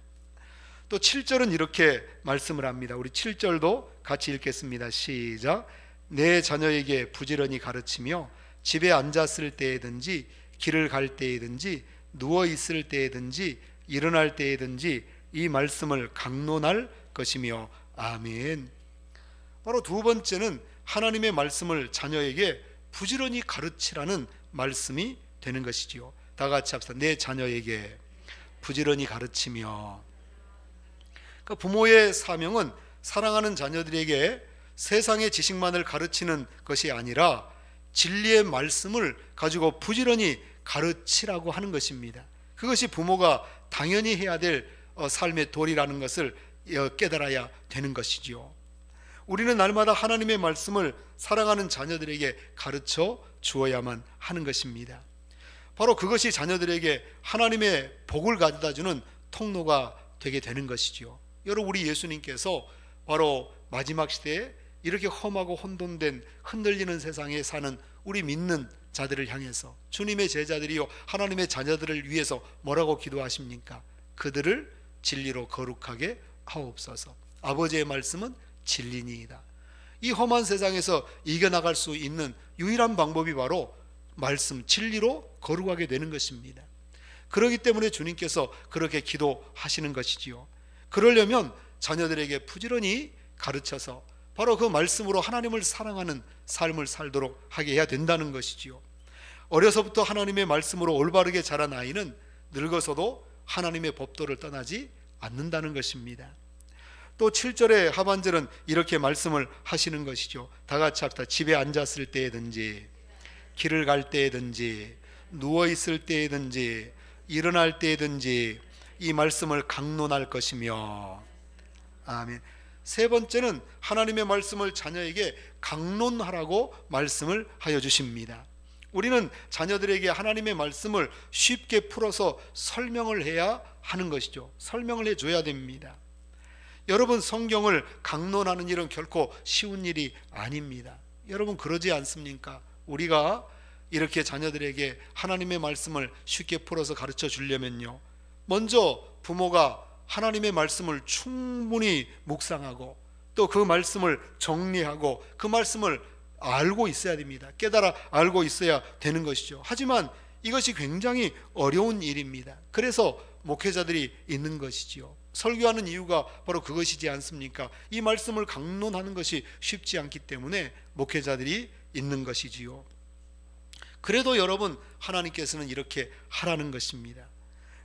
또 7절은 이렇게 말씀을 합니다. 우리 7절도 같이 읽겠습니다. 시작. 내 자녀에게 부지런히 가르치며 집에 앉았을 때에든지 길을 갈 때에든지 누워 있을 때에든지 일어날 때에든지 이 말씀을 강론할 것이며. 아멘. 바로 두 번째는 하나님의 말씀을 자녀에게 부지런히 가르치라는 말씀이 되는 것이지요. 다 같이 합시다. 내 자녀에게 부지런히 가르치며. 그러니까 부모의 사명은 사랑하는 자녀들에게 세상의 지식만을 가르치는 것이 아니라 진리의 말씀을 가지고 부지런히 가르치라고 하는 것입니다. 그것이 부모가 당연히 해야 될 삶의 도리라는 것을 깨달아야 되는 것이지요. 우리는 날마다 하나님의 말씀을 사랑하는 자녀들에게 가르쳐 주어야만 하는 것입니다. 바로 그것이 자녀들에게 하나님의 복을 가져다주는 통로가 되게 되는 것이지요. 여러분, 우리 예수님께서 바로 마지막 시대에 이렇게 험하고 혼돈된 흔들리는 세상에 사는 우리 믿는 자들을 향해서 주님의 제자들이요 하나님의 자녀들을 위해서 뭐라고 기도하십니까? 그들을 진리로 거룩하게 하옵소서. 아버지의 말씀은 진리니이다. 이 험한 세상에서 이겨나갈 수 있는 유일한 방법이 바로 말씀, 진리로 거룩하게 되는 것입니다. 그렇기 때문에 주님께서 그렇게 기도하시는 것이지요. 그러려면 자녀들에게 부지런히 가르쳐서 바로 그 말씀으로 하나님을 사랑하는 삶을 살도록 하게 해야 된다는 것이지요. 어려서부터 하나님의 말씀으로 올바르게 자란 아이는 늙어서도 하나님의 법도를 떠나지 않는다는 것입니다. 또 7절의 하반절은 이렇게 말씀을 하시는 것이죠. 다 같이 합시다. 집에 앉았을 때든지 길을 갈 때든지 누워있을 때든지 일어날 때든지 이 말씀을 강론할 것이며. 아멘. 세 번째는 하나님의 말씀을 자녀에게 강론하라고 말씀을 하여 주십니다. 우리는 자녀들에게 하나님의 말씀을 쉽게 풀어서 설명을 해야 하는 것이죠. 설명을 해줘야 됩니다. 여러분, 성경을 강론하는 일은 결코 쉬운 일이 아닙니다. 여러분, 그러지 않습니까? 우리가 이렇게 자녀들에게 하나님의 말씀을 쉽게 풀어서 가르쳐 주려면요, 먼저 부모가 하나님의 말씀을 충분히 묵상하고 또 그 말씀을 정리하고 그 말씀을 알고 있어야 됩니다. 깨달아 알고 있어야 되는 것이죠. 하지만 이것이 굉장히 어려운 일입니다. 그래서 목회자들이 있는 것이지요. 설교하는 이유가 바로 그것이지 않습니까? 이 말씀을 강론하는 것이 쉽지 않기 때문에 목회자들이 있는 것이지요. 그래도 여러분, 하나님께서는 이렇게 하라는 것입니다.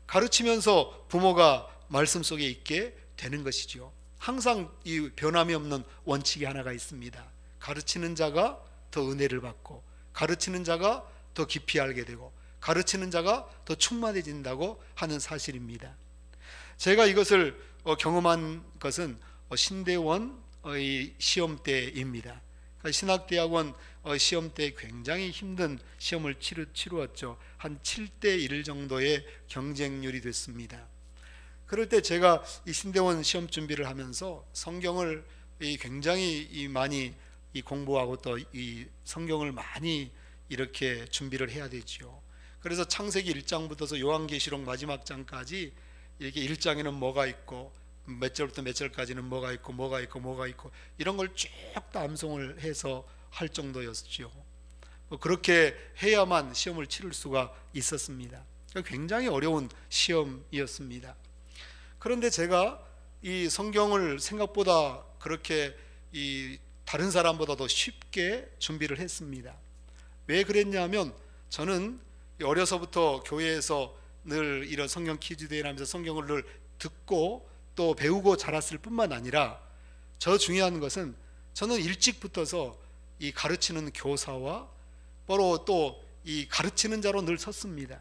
가르치면서 부모가 말씀 속에 있게 되는 것이지요. 항상 이 변함이 없는 원칙이 하나가 있습니다. 가르치는 자가 더 은혜를 받고, 가르치는 자가 더 깊이 알게 되고, 가르치는 자가 더 충만해진다고 하는 사실입니다. 제가 이것을 경험한 것은 신대원의 시험 때입니다. 신학대학원 시험 때 굉장히 힘든 시험을 치루었죠. 한 7대1 정도의 경쟁률이 됐습니다. 그럴 때 제가 이 신대원 시험 준비를 하면서 성경을 굉장히 많이 공부하고 또 이 성경을 많이 이렇게 준비를 해야 되죠. 그래서 창세기 1장부터서 요한계시록 마지막 장까지 이렇게 1장에는 뭐가 있고 몇 절부터 몇 절까지는 뭐가 있고 뭐가 있고 뭐가 있고 이런 걸 쭉 다 암송을 해서 할 정도였죠. 그렇게 해야만 시험을 치를 수가 있었습니다. 굉장히 어려운 시험이었습니다. 그런데 제가 이 성경을 생각보다 그렇게 이 다른 사람보다 더 쉽게 준비를 했습니다. 왜 그랬냐면 저는 어려서부터 교회에서 늘 이런 성경 퀴즈 대회를 하면서 성경을 늘 듣고 또 배우고 자랐을 뿐만 아니라 저 중요한 것은 저는 일찍 붙어서 이 가르치는 교사와 바로 또 이 가르치는 자로 늘 섰습니다.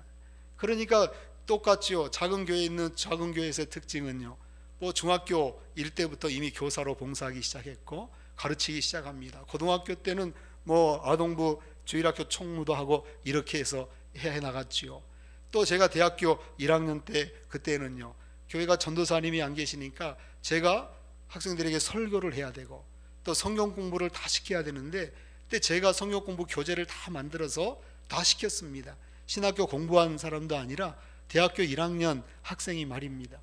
그러니까 똑같죠. 작은 교회에 있는 작은 교회에서의 특징은요, 뭐 중학교 1때부터 이미 교사로 봉사하기 시작했고 가르치기 시작합니다. 고등학교 때는 뭐 아동부 주일학교 총무도 하고 이렇게 해서 해 나갔지요. 또 제가 대학교 1학년 때 그때는요, 교회가 전도사님이 안 계시니까 제가 학생들에게 설교를 해야 되고 또 성경 공부를 다 시켜야 되는데, 그때 제가 성경 공부 교재를 다 만들어서 다 시켰습니다. 신학교 공부한 사람도 아니라 대학교 1학년 학생이 말입니다.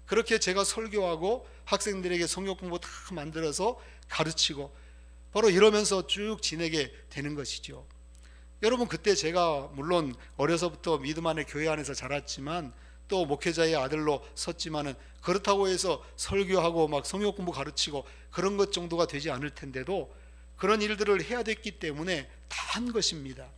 그렇게 제가 설교하고 학생들에게 성경 공부 다 만들어서 가르치고 바로 이러면서 쭉 지내게 되는 것이죠. 여러분, 그때 제가 물론 어려서부터 믿음 안에 교회 안에서 자랐지만 또 목회자의 아들로 섰지만은 그렇다고 해서 설교하고 막 성경 공부 가르치고 그런 것 정도가 되지 않을 텐데도 그런 일들을 해야 됐기 때문에 다 한 것입니다.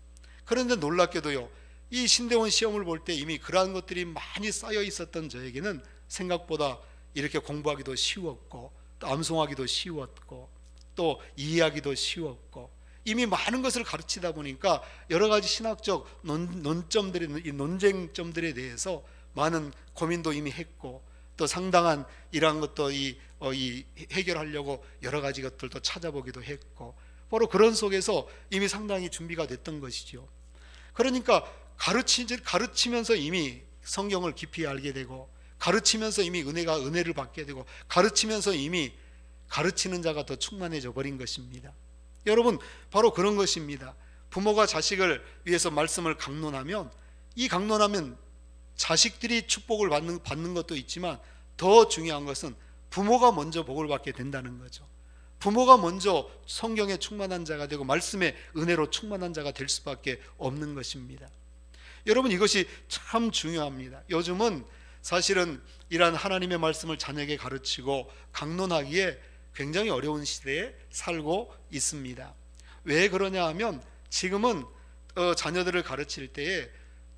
그런데 놀랍게도요, 이 신대원 시험을 볼 때 이미 그러한 것들이 많이 쌓여 있었던 저에게는 생각보다 이렇게 공부하기도 쉬웠고 또 암송하기도 쉬웠고 또 이해하기도 쉬웠고 이미 많은 것을 가르치다 보니까 여러 가지 신학적 이 논쟁점들에 대해서 많은 고민도 이미 했고 또 상당한 이러한 것도 이 해결하려고 여러 가지 것들도 찾아보기도 했고 바로 그런 속에서 이미 상당히 준비가 됐던 것이죠. 그러니까 가르치면서 이미 성경을 깊이 알게 되고 가르치면서 이미 은혜를 받게 되고 가르치면서 이미 가르치는 자가 더 충만해져 버린 것입니다. 여러분, 바로 그런 것입니다. 부모가 자식을 위해서 말씀을 강론하면 이 강론하면 자식들이 축복을 받는 것도 있지만 더 중요한 것은 부모가 먼저 복을 받게 된다는 거죠. 부모가 먼저 성경에 충만한 자가 되고 말씀의 은혜로 충만한 자가 될 수밖에 없는 것입니다. 여러분, 이것이 참 중요합니다. 요즘은 사실은 이러한 하나님의 말씀을 자녀에게 가르치고 강론하기에 굉장히 어려운 시대에 살고 있습니다. 왜 그러냐 하면 지금은 자녀들을 가르칠 때에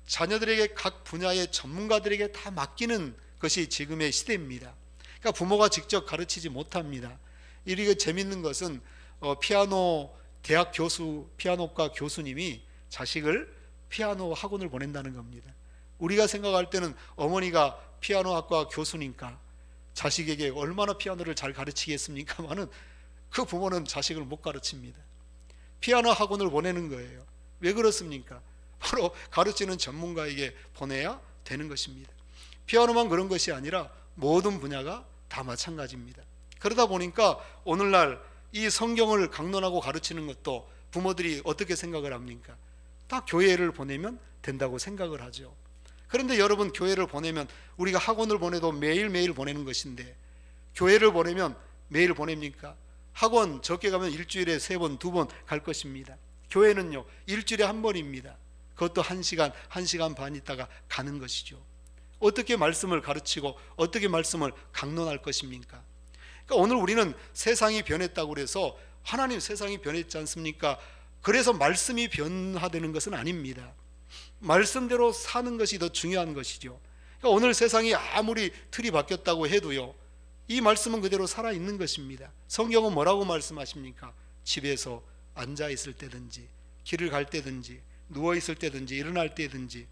자녀들에게 각 분야의 전문가들에게 다 맡기는 것이 지금의 시대입니다. 그러니까 부모가 직접 가르치지 못합니다. 이게 재밌는 것은 피아노 대학 교수, 피아노과 교수님이 자식을 피아노 학원을 보낸다는 겁니다. 우리가 생각할 때는 어머니가 피아노학과 교수니까 자식에게 얼마나 피아노를 잘 가르치겠습니까마는 그 부모는 자식을 못 가르칩니다. 피아노 학원을 보내는 거예요. 왜 그렇습니까? 바로 가르치는 전문가에게 보내야 되는 것입니다. 피아노만 그런 것이 아니라 모든 분야가 다 마찬가지입니다. 그러다 보니까 오늘날 이 성경을 강론하고 가르치는 것도 부모들이 어떻게 생각을 합니까? 다 교회를 보내면 된다고 생각을 하죠. 그런데 여러분, 교회를 보내면 우리가 학원을 보내도 매일매일 보내는 것인데 교회를 보내면 매일 보냅니까? 학원 적게 가면 일주일에 3번, 2번 갈 것입니다. 교회는요, 일주일에 한 번입니다. 그것도 1시간, 1시간 반 있다가 가는 것이죠. 어떻게 말씀을 가르치고 어떻게 말씀을 강론할 것입니까? 그러니까 오늘 우리는 세상이 변했다고 그래서 하나님 세상이 변했지 않습니까? 그래서 말씀이 변화되는 것은 아닙니다. 말씀대로 사는 것이 더 중요한 것이죠. 그러니까 오늘 세상이 아무리 틀이 바뀌었다고 해도요, 이 말씀은 그대로 살아있는 것입니다. 성경은 뭐라고 말씀하십니까? 집에서 앉아있을 때든지 길을 갈 때든지 누워있을 때든지 일어날 때든지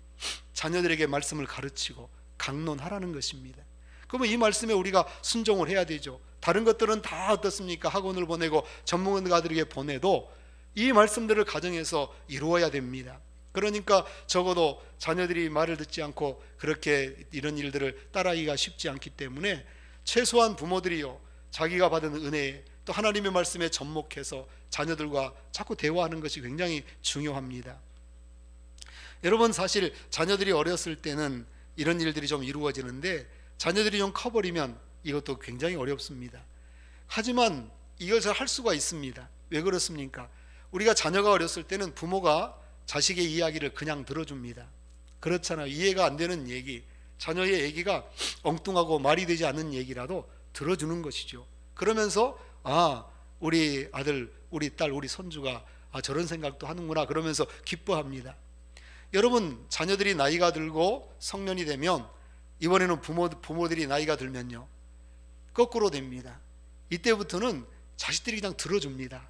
자녀들에게 말씀을 가르치고 강론하라는 것입니다. 그러면 이 말씀에 우리가 순종을 해야 되죠. 다른 것들은 다 어떻습니까? 학원을 보내고 전문가들에게 보내도 이 말씀들을 가정에서 이루어야 됩니다. 그러니까 적어도 자녀들이 말을 듣지 않고 그렇게 이런 일들을 따라하기가 쉽지 않기 때문에 최소한 부모들이요, 자기가 받은 은혜에 또 하나님의 말씀에 접목해서 자녀들과 자꾸 대화하는 것이 굉장히 중요합니다. 여러분, 사실 자녀들이 어렸을 때는 이런 일들이 좀 이루어지는데 자녀들이 좀 커버리면 이것도 굉장히 어렵습니다. 하지만 이것을 할 수가 있습니다. 왜 그렇습니까? 우리가 자녀가 어렸을 때는 부모가 자식의 이야기를 그냥 들어줍니다. 그렇잖아요. 이해가 안 되는 얘기, 자녀의 얘기가 엉뚱하고 말이 되지 않는 얘기라도 들어주는 것이죠. 그러면서 우리 아들, 우리 딸, 우리 손주가 저런 생각도 하는구나 그러면서 기뻐합니다. 여러분, 자녀들이 나이가 들고 성년이 되면 이번에는 부모들이 나이가 들면요, 거꾸로 됩니다. 이때부터는 자식들이 그냥 들어줍니다.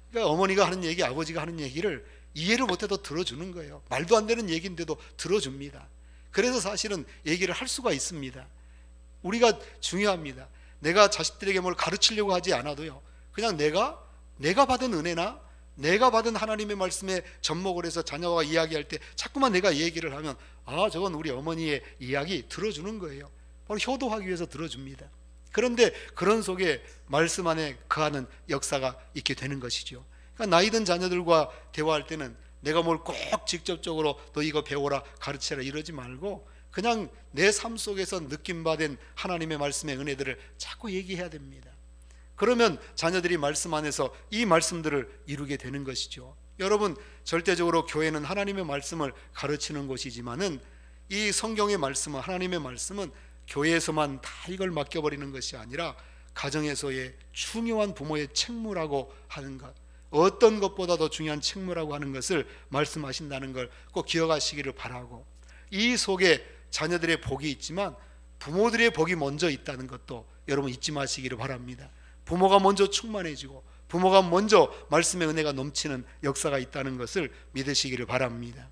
그러니까 어머니가 하는 얘기, 아버지가 하는 얘기를 이해를 못해도 들어주는 거예요. 말도 안 되는 얘기인데도 들어줍니다. 그래서 사실은 얘기를 할 수가 있습니다. 우리가 중요합니다. 내가 자식들에게 뭘 가르치려고 하지 않아도요, 그냥 내가 받은 은혜나 내가 받은 하나님의 말씀에 접목을 해서 자녀와 이야기할 때 자꾸만 내가 얘기를 하면 저건 우리 어머니의 이야기 들어주는 거예요. 바로 효도하기 위해서 들어줍니다. 그런데 그런 속에 말씀 안에 거하는 역사가 있게 되는 것이죠. 그러니까 나이 든 자녀들과 대화할 때는 내가 뭘 꼭 직접적으로 너 이거 배워라, 가르쳐라 이러지 말고 그냥 내 삶 속에서 느낌받은 하나님의 말씀의 은혜들을 자꾸 얘기해야 됩니다. 그러면 자녀들이 말씀 안에서 이 말씀들을 이루게 되는 것이죠. 여러분, 절대적으로 교회는 하나님의 말씀을 가르치는 곳이지만은 이 성경의 말씀은, 하나님의 말씀은 교회에서만 다 이걸 맡겨버리는 것이 아니라 가정에서의 중요한 부모의 책무라고 하는 것, 어떤 것보다 더 중요한 책무라고 하는 것을 말씀하신다는 걸 꼭 기억하시기를 바라고, 이 속에 자녀들의 복이 있지만 부모들의 복이 먼저 있다는 것도 여러분 잊지 마시기를 바랍니다. 부모가 먼저 충만해지고 부모가 먼저 말씀의 은혜가 넘치는 역사가 있다는 것을 믿으시기를 바랍니다.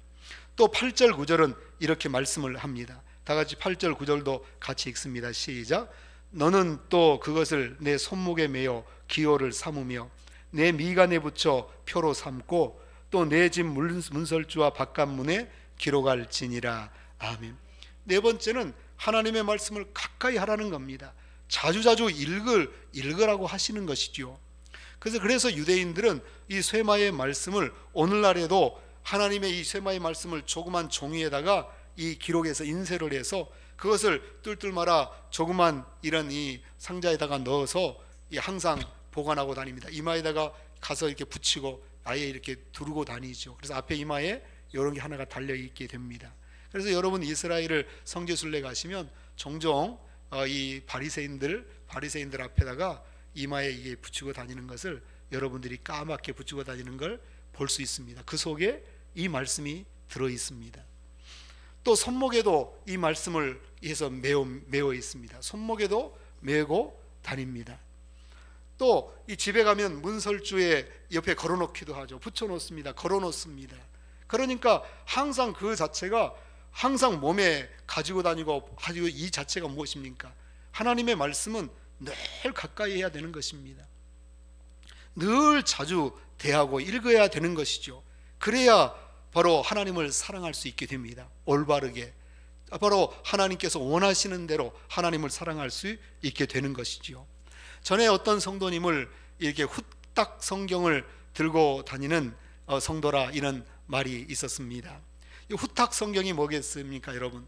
또 8절 9절은 이렇게 말씀을 합니다. 다 같이 8절 9절도 같이 읽습니다. 시작. 너는 또 그것을 내 손목에 매어 기호를 삼으며 내 미간에 붙여 표로 삼고 또 내 집 문설주와 바깥문에 기록할지니라. 아멘. 네 번째는 하나님의 말씀을 가까이 하라는 겁니다. 자주자주 읽으라고 하시는 것이죠. 그래서 유대인들은 이 쇠마의 말씀을 오늘날에도 하나님의 이 쇠마의 말씀을 조그만 종이에다가 이 기록해서 인쇄를 해서 그것을 뚫뚫 말아 조그만 이런 이 상자에다가 넣어서 항상 보관하고 다닙니다. 이마에다가 가서 이렇게 붙이고 아예 이렇게 두르고 다니죠. 그래서 앞에 이마에 이런 게 하나가 달려 있게 됩니다. 그래서 여러분 이스라엘을 성지순례 가시면 종종 이 바리새인들 앞에다가 이마에 이게 붙이고 다니는 것을 여러분들이 까맣게 붙이고 다니는 걸 볼 수 있습니다. 그 속에 이 말씀이 들어 있습니다. 또 손목에도 이 말씀을 해서 메어 있습니다. 손목에도 메고 다닙니다. 또 이 집에 가면 문설주에 옆에 걸어놓기도 하죠. 붙여놓습니다. 걸어놓습니다. 그러니까 항상 그 자체가 항상 몸에 가지고 다니고 하지고 이 자체가 무엇입니까? 하나님의 말씀은 늘 가까이 해야 되는 것입니다. 늘 자주 대하고 읽어야 되는 것이죠. 그래야 바로 하나님을 사랑할 수 있게 됩니다. 올바르게 바로 하나님께서 원하시는 대로 하나님을 사랑할 수 있게 되는 것이지요. 전에 어떤 성도님을 이렇게 후딱 성경을 들고 다니는 성도라 이런 말이 있었습니다. 이 후딱 성경이 뭐겠습니까, 여러분?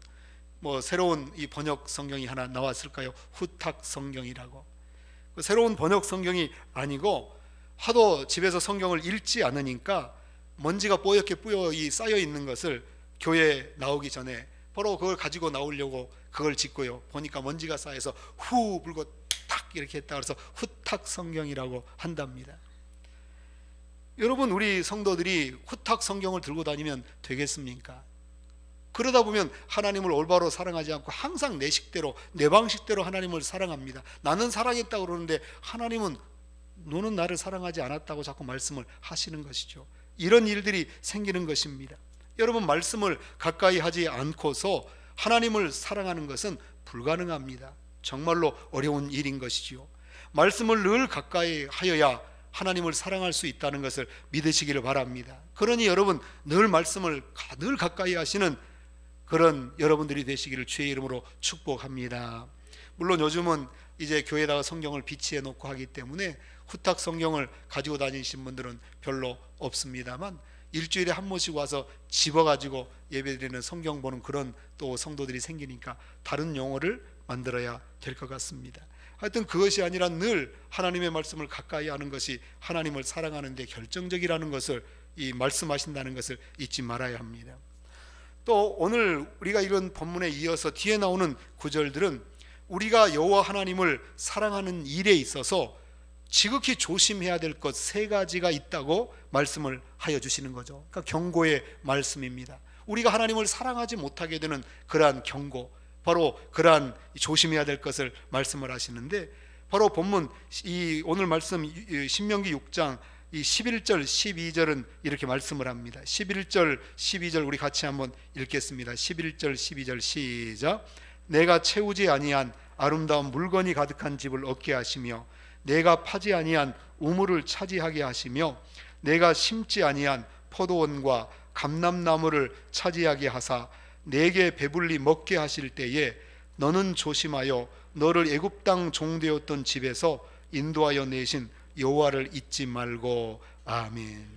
뭐 새로운 이 번역 성경이 하나 나왔을까요? 후딱 성경이라고. 새로운 번역 성경이 아니고 하도 집에서 성경을 읽지 않으니까 먼지가 뽀얗게 뿌여 쌓여 있는 것을 교회에 나오기 전에 바로 그걸 가지고 나오려고 그걸 짚고요. 보니까 먼지가 쌓여서 후 불고 탁 이렇게 했다 그래서 후탁 성경이라고 한답니다. 여러분, 우리 성도들이 후탁 성경을 들고 다니면 되겠습니까? 그러다 보면 하나님을 올바로 사랑하지 않고 항상 내 식대로 내 방식대로 하나님을 사랑합니다. 나는 사랑했다고 그러는데 하나님은 너는 나를 사랑하지 않았다고 자꾸 말씀을 하시는 것이죠. 이런 일들이 생기는 것입니다. 여러분, 말씀을 가까이 하지 않고서 하나님을 사랑하는 것은 불가능합니다. 정말로 어려운 일인 것이지요. 말씀을 늘 가까이 하여야 하나님을 사랑할 수 있다는 것을 믿으시기를 바랍니다. 그러니 여러분, 늘 말씀을 늘 가까이 하시는 그런 여러분들이 되시기를 주의 이름으로 축복합니다. 물론 요즘은 이제 교회에다가 성경을 비치해 놓고 하기 때문에 후탁 성경을 가지고 다니신 분들은 별로 없습니다만 일주일에 한 번씩 와서 집어가지고 예배드리는 성경 보는 그런 또 성도들이 생기니까 다른 용어를 만들어야 될 것 같습니다. 하여튼 그것이 아니라 늘 하나님의 말씀을 가까이 하는 것이 하나님을 사랑하는 데 결정적이라는 것을 이 말씀하신다는 것을 잊지 말아야 합니다. 또 오늘 우리가 이런 본문에 이어서 뒤에 나오는 구절들은 우리가 여호와 하나님을 사랑하는 일에 있어서 지극히 조심해야 될 것 세 가지가 있다고 말씀을 하여 주시는 거죠. 그러니까 경고의 말씀입니다. 우리가 하나님을 사랑하지 못하게 되는 그러한 경고, 바로 그러한 조심해야 될 것을 말씀을 하시는데, 바로 본문 이 오늘 말씀 신명기 6장 이 11절 12절은 이렇게 말씀을 합니다. 11절 12절 우리 같이 한번 읽겠습니다. 11절 12절 시작. 내가 채우지 아니한 아름다운 물건이 가득한 집을 얻게 하시며 내가 파지 아니한 우물을 차지하게 하시며 내가 심지 아니한 포도원과 감람나무를 차지하게 하사 내게 배불리 먹게 하실 때에 너는 조심하여 너를 애굽 땅 종되었던 집에서 인도하여 내신 여호와를 잊지 말고. 아멘.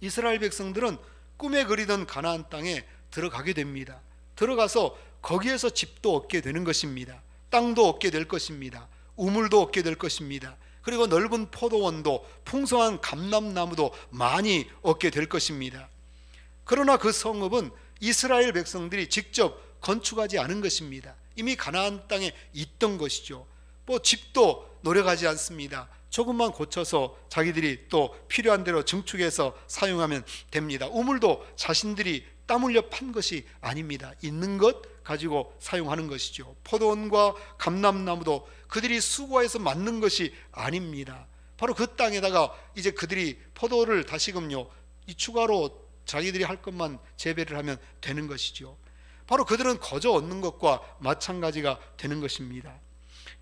이스라엘 백성들은 꿈에 그리던 가나안 땅에 들어가게 됩니다. 들어가서 거기에서 집도 얻게 되는 것입니다. 땅도 얻게 될 것입니다. 우물도 얻게 될 것입니다. 그리고 넓은 포도원도 풍성한 감람나무도 많이 얻게 될 것입니다. 그러나 그 성읍은 이스라엘 백성들이 직접 건축하지 않은 것입니다. 이미 가나안 땅에 있던 것이죠. 뭐 집도 노력하지 않습니다. 조금만 고쳐서 자기들이 또 필요한 대로 증축해서 사용하면 됩니다. 우물도 자신들이 땀 흘려 판 것이 아닙니다. 있는 것 가지고 사용하는 것이죠. 포도원과 감람나무도 그들이 수고해서 만든 것이 아닙니다. 바로 그 땅에다가 이제 그들이 포도를 다시금요 이 추가로 자기들이 할 것만 재배를 하면 되는 것이죠. 바로 그들은 거저 얻는 것과 마찬가지가 되는 것입니다.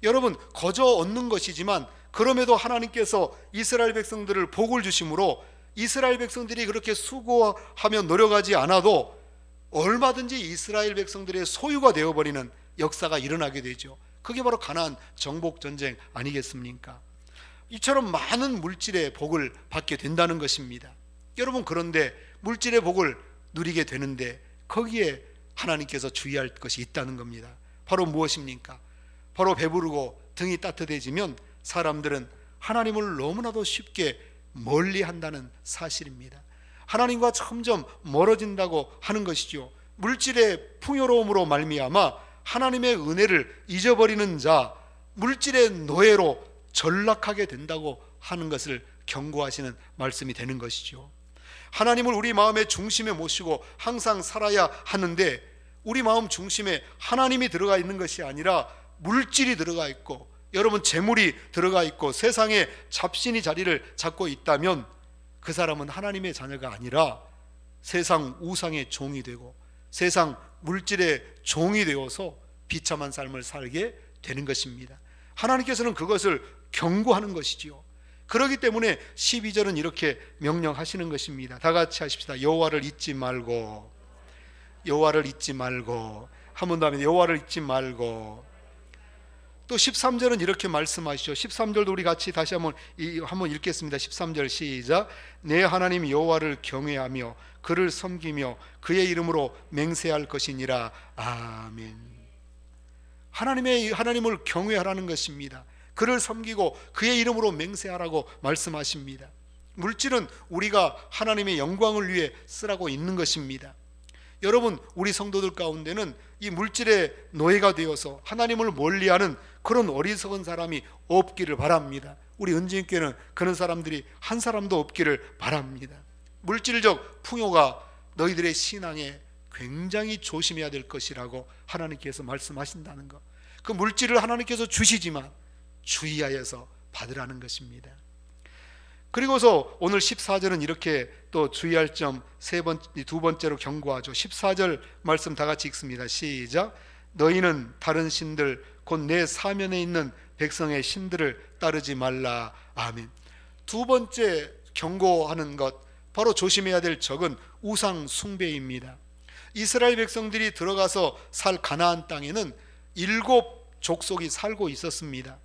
여러분, 거저 얻는 것이지만 그럼에도 하나님께서 이스라엘 백성들을 복을 주심으로 이스라엘 백성들이 그렇게 수고하며 노력하지 않아도 얼마든지 이스라엘 백성들의 소유가 되어버리는 역사가 일어나게 되죠. 그게 바로 가나안 정복 전쟁 아니겠습니까? 이처럼 많은 물질의 복을 받게 된다는 것입니다. 여러분, 그런데 물질의 복을 누리게 되는데 거기에 하나님께서 주의할 것이 있다는 겁니다. 바로 무엇입니까? 바로 배부르고 등이 따뜻해지면 사람들은 하나님을 너무나도 쉽게 멀리한다는 사실입니다. 하나님과 점점 멀어진다고 하는 것이죠. 물질의 풍요로움으로 말미암아 하나님의 은혜를 잊어버리는 자, 물질의 노예로 전락하게 된다고 하는 것을 경고하시는 말씀이 되는 것이죠. 하나님을 우리 마음의 중심에 모시고 항상 살아야 하는데, 우리 마음 중심에 하나님이 들어가 있는 것이 아니라 물질이 들어가 있고, 여러분 재물이 들어가 있고, 세상에 잡신이 자리를 잡고 있다면 그 사람은 하나님의 자녀가 아니라 세상 우상의 종이 되고 세상 물질의 종이 되어서 비참한 삶을 살게 되는 것입니다. 하나님께서는 그것을 경고하는 것이지요. 그렇기 때문에 12절은 이렇게 명령하시는 것입니다. 다 같이 하십시다. 여호와를 잊지 말고, 여호와를 잊지 말고. 한 번 더 하면 여호와를 잊지 말고. 또 13절은 이렇게 말씀하시죠. 13절도 우리 같이 다시 한번 읽겠습니다. 13절 시작. 내 하나님 여호와를 경외하며 그를 섬기며 그의 이름으로 맹세할 것이니라. 아멘. 하나님을 경외하라는 것입니다. 그를 섬기고 그의 이름으로 맹세하라고 말씀하십니다. 물질은 우리가 하나님의 영광을 위해 쓰라고 있는 것입니다. 여러분, 우리 성도들 가운데는 이 물질의 노예가 되어서 하나님을 멀리하는 그런 어리석은 사람이 없기를 바랍니다. 우리 은진교회는 그런 사람들이 한 사람도 없기를 바랍니다. 물질적 풍요가 너희들의 신앙에 굉장히 조심해야 될 것이라고 하나님께서 말씀하신다는 것. 그 물질을 하나님께서 주시지만 주의하여서 받으라는 것입니다. 그리고서 오늘 14절은 이렇게 또 주의할 점 두 번째로 경고하죠. 14절 말씀 다 같이 읽습니다. 시작. 너희는 다른 신들 곧 내 사면에 있는 백성의 신들을 따르지 말라. 아멘. 두 번째 경고하는 것, 바로 조심해야 될 적은 우상 숭배입니다. 이스라엘 백성들이 들어가서 살 가나안 땅에는 7 족속이 살고 있었습니다.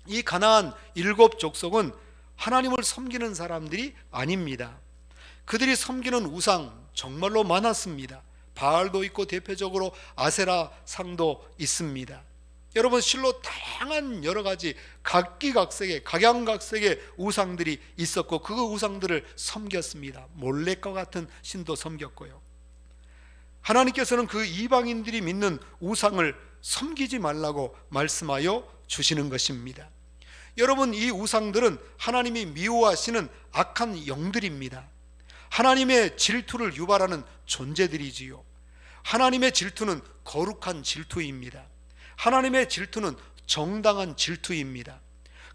이 가나안 7 족속은 하나님을 섬기는 사람들이 아닙니다. 그들이 섬기는 우상 정말로 많았습니다. 바알도 있고 대표적으로 아세라 상도 있습니다. 여러분, 실로 다양한 여러 가지 각기각색의 각양각색의 우상들이 있었고 그 우상들을 섬겼습니다. 몰렉과 같은 신도 섬겼고요. 하나님께서는 그 이방인들이 믿는 우상을 섬기지 말라고 말씀하여 주시는 것입니다. 여러분, 이 우상들은 하나님이 미워하시는 악한 영들입니다. 하나님의 질투를 유발하는 존재들이지요. 하나님의 질투는 거룩한 질투입니다. 하나님의 질투는 정당한 질투입니다.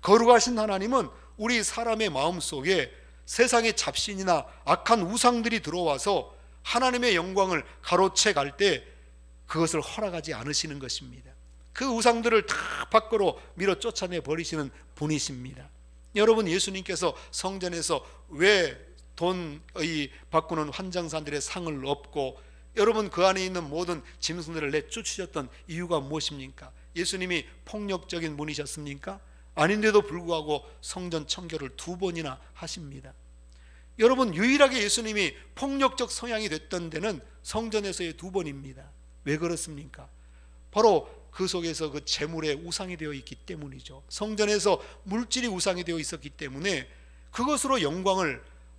거룩하신 하나님은 우리 사람의 마음속에 세상의 잡신이나 악한 우상들이 들어와서 하나님의 영광을 가로채 갈 때 그것을 허락하지 않으시는 것입니다. 그 우상들을 다 밖으로 밀어 쫓아내 버리시는 분이십니다. 여러분, 예수님께서 성전에서 왜 돈의 바꾸는 환장산들의 상을 엎고 여러분 그 안에 있는 모든 짐승들을 내쫓으셨던 이유가 무엇입니까? 예수님이 폭력적인 분이셨습니까? 아닌데도 불구하고 성전 청결을 2번이나 하십니다. 여러분, 유일하게 예수님이 폭력적 성향이 됐던 데는 성전에서의 2번입니다. 왜 그렇습니까? 바로 그 속에서 그 재물의 우상이 되어 있기 때문이죠. 성전에서 물질이 우상이 되어 있었기 때문에 그것으로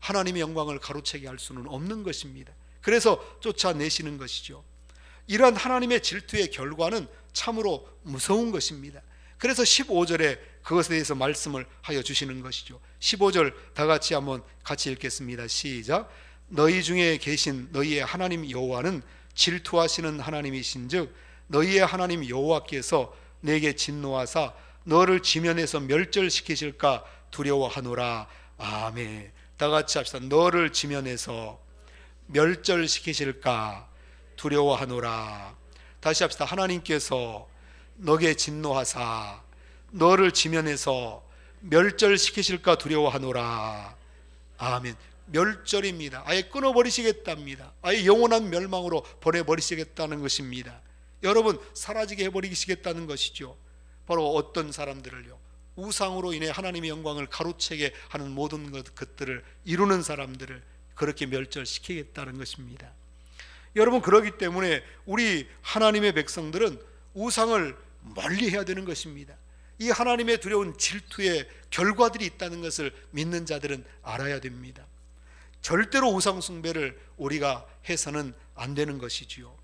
하나님의 영광을 가로채게 할 수는 없는 것입니다. 그래서 쫓아내시는 것이죠. 이러한 하나님의 질투의 결과는 참으로 무서운 것입니다. 그래서 15절에 그것에 대해서 말씀을 하여 주시는 것이죠. 15절 다 같이 한번 같이 읽겠습니다. 시작. 너희 중에 계신 너희의 하나님 여호와는 질투하시는 하나님이신즉 너희의 하나님 여호와께서 내게 진노하사 너를 지면에서 멸절시키실까 두려워하노라. 아멘. 다 같이 합시다. 너를 지면에서 멸절시키실까 두려워하노라. 다시 합시다. 하나님께서 너게 진노하사 너를 지면에서 멸절시키실까 두려워하노라. 아멘. 멸절입니다. 아예 끊어버리시겠답니다. 아예 영원한 멸망으로 보내버리시겠다는 것입니다. 여러분, 사라지게 해버리시겠다는 것이죠. 바로 어떤 사람들을요, 우상으로 인해 하나님의 영광을 가로채게 하는 모든 것들을 이루는 사람들을 그렇게 멸절시키겠다는 것입니다. 여러분, 그렇기 때문에 우리 하나님의 백성들은 우상을 멀리 해야 되는 것입니다. 이 하나님의 두려운 질투의 결과들이 있다는 것을 믿는 자들은 알아야 됩니다. 절대로 우상 숭배를 우리가 해서는 안 되는 것이지요.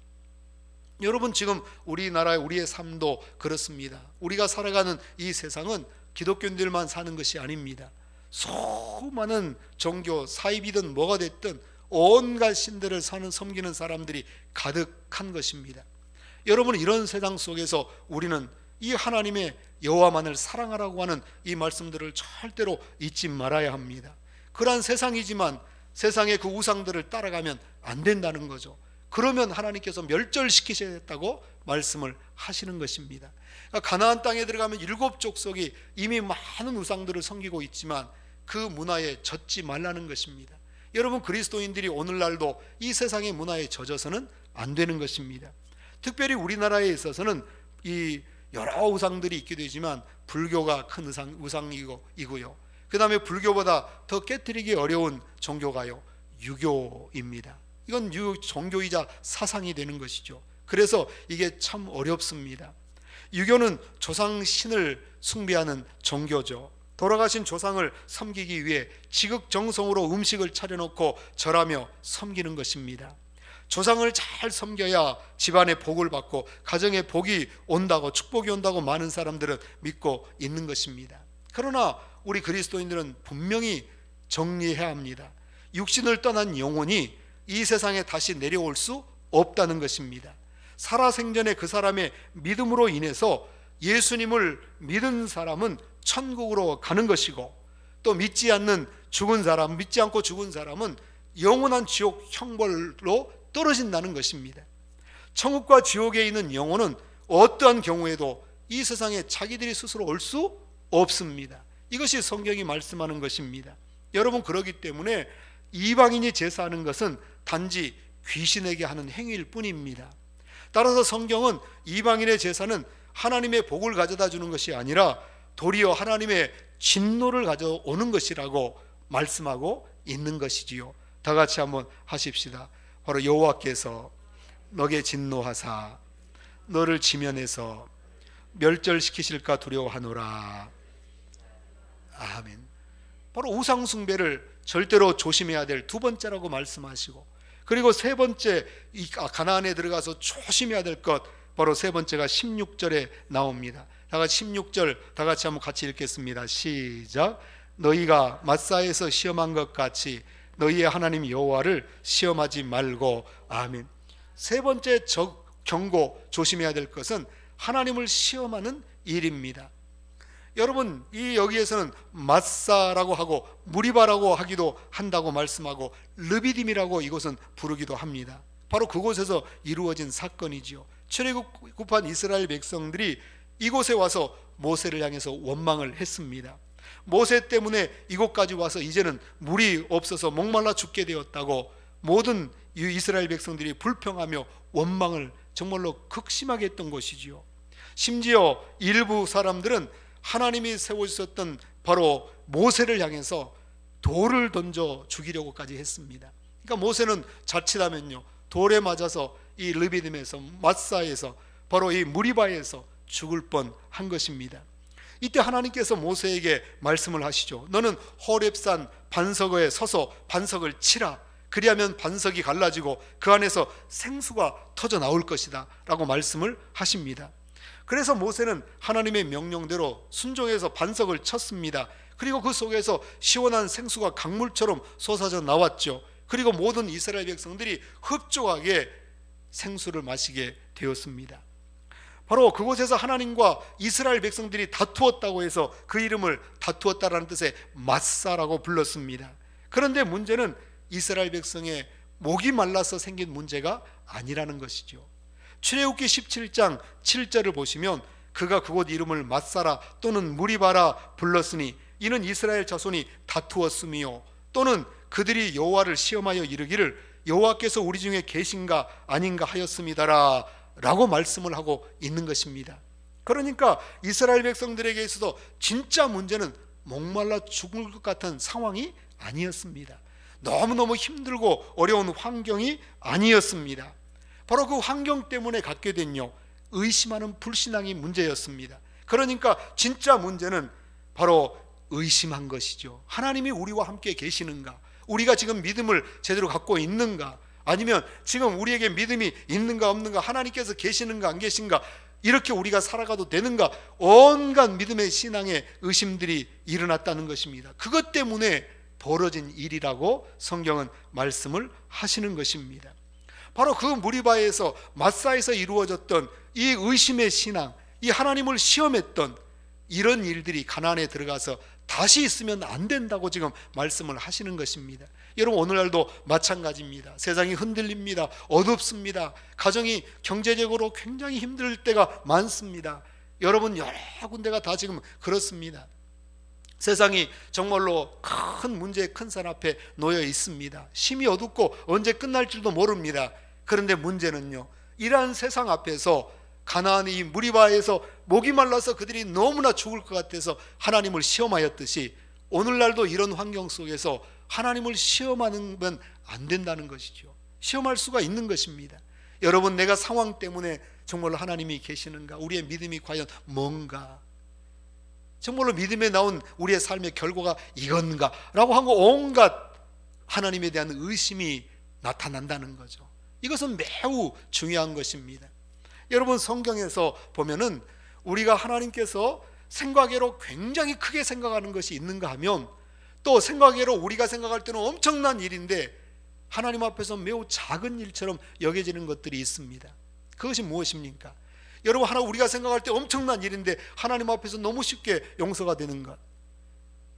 여러분, 지금 우리나라의 우리의 삶도 그렇습니다. 우리가 살아가는 이 세상은 기독교인들만 사는 것이 아닙니다. 수많은 종교, 사입이든 뭐가 됐든 온갖 신들을 섬기는 사람들이 가득한 것입니다. 여러분, 이런 세상 속에서 우리는 이 하나님의 여호와만을 사랑하라고 하는 이 말씀들을 절대로 잊지 말아야 합니다. 그러한 세상이지만 세상의 그 우상들을 따라가면 안 된다는 거죠. 그러면 하나님께서 멸절시키셔야겠다고 말씀을 하시는 것입니다. 그러니까 가나안 땅에 들어가면 7족속이 이미 많은 우상들을 섬기고 있지만 그 문화에 젖지 말라는 것입니다. 여러분, 그리스도인들이 오늘날도 이 세상의 문화에 젖어서는 안 되는 것입니다. 특별히 우리나라에 있어서는 이 여러 우상들이 있게 되지만 불교가 큰 우상이고요. 그 다음에 불교보다 더 깨트리기 어려운 종교가요, 유교입니다. 이건 종교이자 사상이 되는 것이죠. 그래서 이게 참 어렵습니다. 유교는 조상신을 숭배하는 종교죠. 돌아가신 조상을 섬기기 위해 지극정성으로 음식을 차려놓고 절하며 섬기는 것입니다. 조상을 잘 섬겨야 집안에 복을 받고 가정에 복이 온다고, 축복이 온다고 많은 사람들은 믿고 있는 것입니다. 그러나 우리 그리스도인들은 분명히 정리해야 합니다. 육신을 떠난 영혼이 이 세상에 다시 내려올 수 없다는 것입니다. 살아생전에 그 사람의 믿음으로 인해서 예수님을 믿은 사람은 천국으로 가는 것이고, 또 믿지 않고 죽은 사람은 영원한 지옥 형벌로 떨어진다는 것입니다. 천국과 지옥에 있는 영혼은 어떠한 경우에도 이 세상에 자기들이 스스로 올 수 없습니다. 이것이 성경이 말씀하는 것입니다. 여러분, 그렇기 때문에 이방인이 제사하는 것은 단지 귀신에게 하는 행위일 뿐입니다. 따라서 성경은 이방인의 제사는 하나님의 복을 가져다 주는 것이 아니라 도리어 하나님의 진노를 가져오는 것이라고 말씀하고 있는 것이지요. 다 같이 한번 하십시다. 바로 여호와께서 너게 진노하사 너를 지면에서 멸절시키실까 두려워하노라. 아멘. 바로 우상 숭배를 절대로 조심해야 될 두 번째라고 말씀하시고, 그리고 세 번째, 이 가나안에 들어가서 조심해야 될 것, 바로 세 번째가 16절에 나옵니다. 다 같이 16절 다 같이 한번 같이 읽겠습니다. 시작. 너희가 마사에서 시험한 것 같이 너희의 하나님 여호와를 시험하지 말고. 아멘. 세 번째 경고, 조심해야 될 것은 하나님을 시험하는 일입니다. 여러분, 여기에서는 마사라고 하고 무리바라고 하기도 한다고 말씀하고 르비딤이라고 이곳은 부르기도 합니다. 바로 그곳에서 이루어진 사건이지요. 출애굽한 이스라엘 백성들이 이곳에 와서 모세를 향해서 원망을 했습니다. 모세 때문에 이곳까지 와서 이제는 물이 없어서 목말라 죽게 되었다고 모든 이스라엘 백성들이 불평하며 원망을 정말로 극심하게 했던 것이지요. 심지어 일부 사람들은 하나님이 세워주셨던 바로 모세를 향해서 돌을 던져 죽이려고까지 했습니다. 그러니까 모세는 자칫하면요, 돌에 맞아서 이 르비딤에서, 마사에서, 바로 이 무리바에서 죽을 뻔한 것입니다. 이때 하나님께서 모세에게 말씀을 하시죠. 너는 호렙산 반석에 서서 반석을 치라. 그리하면 반석이 갈라지고 그 안에서 생수가 터져 나올 것이다 라고 말씀을 하십니다. 그래서 모세는 하나님의 명령대로 순종해서 반석을 쳤습니다. 그리고 그 속에서 시원한 생수가 강물처럼 솟아져 나왔죠. 그리고 모든 이스라엘 백성들이 흡족하게 생수를 마시게 되었습니다. 바로 그곳에서 하나님과 이스라엘 백성들이 다투었다고 해서 그 이름을 다투었다라는 뜻의 마사라고 불렀습니다. 그런데 문제는 이스라엘 백성의 목이 말라서 생긴 문제가 아니라는 것이죠. 출애굽기 17장 7절을 보시면 그가 그곳 이름을 마사라 또는 무리바라 불렀으니 이는 이스라엘 자손이 다투었으며 또는 그들이 여호와를 시험하여 이르기를 여호와께서 우리 중에 계신가 아닌가 하였습니다라 라고 말씀을 하고 있는 것입니다. 그러니까 이스라엘 백성들에게 있어서 진짜 문제는 목말라 죽을 것 같은 상황이 아니었습니다. 너무너무 힘들고 어려운 환경이 아니었습니다. 바로 그 환경 때문에 갖게 된 의심하는 불신앙이 문제였습니다. 그러니까 진짜 문제는 바로 의심한 것이죠. 하나님이 우리와 함께 계시는가? 우리가 지금 믿음을 제대로 갖고 있는가? 아니면 지금 우리에게 믿음이 있는가 없는가? 하나님께서 계시는가 안 계신가? 이렇게 우리가 살아가도 되는가? 온갖 믿음의 신앙의 의심들이 일어났다는 것입니다. 그것 때문에 벌어진 일이라고 성경은 말씀을 하시는 것입니다. 바로 그 무리바에서 마사에서 이루어졌던 이 의심의 신앙, 이 하나님을 시험했던 이런 일들이 가나안에 들어가서 다시 있으면 안 된다고 지금 말씀을 하시는 것입니다. 여러분, 오늘날도 마찬가지입니다. 세상이 흔들립니다. 어둡습니다. 가정이 경제적으로 굉장히 힘들 때가 많습니다. 여러분, 여러 군데가 다 지금 그렇습니다. 세상이 정말로 큰 문제, 큰 산 앞에 놓여 있습니다. 심히 어둡고 언제 끝날 줄도 모릅니다. 그런데 문제는요, 이러한 세상 앞에서 가나안의 이 무리바에서 목이 말라서 그들이 너무나 죽을 것 같아서 하나님을 시험하였듯이 오늘날도 이런 환경 속에서 하나님을 시험하는 건 안 된다는 것이죠. 시험할 수가 있는 것입니다. 여러분, 내가 상황 때문에 정말로 하나님이 계시는가? 우리의 믿음이 과연 뭔가? 정말로 믿음에 나온 우리의 삶의 결과가 이건가? 라고 한 거 온갖 하나님에 대한 의심이 나타난다는 거죠. 이것은 매우 중요한 것입니다. 여러분, 성경에서 보면은 우리가 하나님께서 생각외로 굉장히 크게 생각하는 것이 있는가 하면, 또 생각외로 우리가 생각할 때는 엄청난 일인데 하나님 앞에서 매우 작은 일처럼 여겨지는 것들이 있습니다. 그것이 무엇입니까? 여러분, 우리가 생각할 때 엄청난 일인데 하나님 앞에서 너무 쉽게 용서가 되는 것.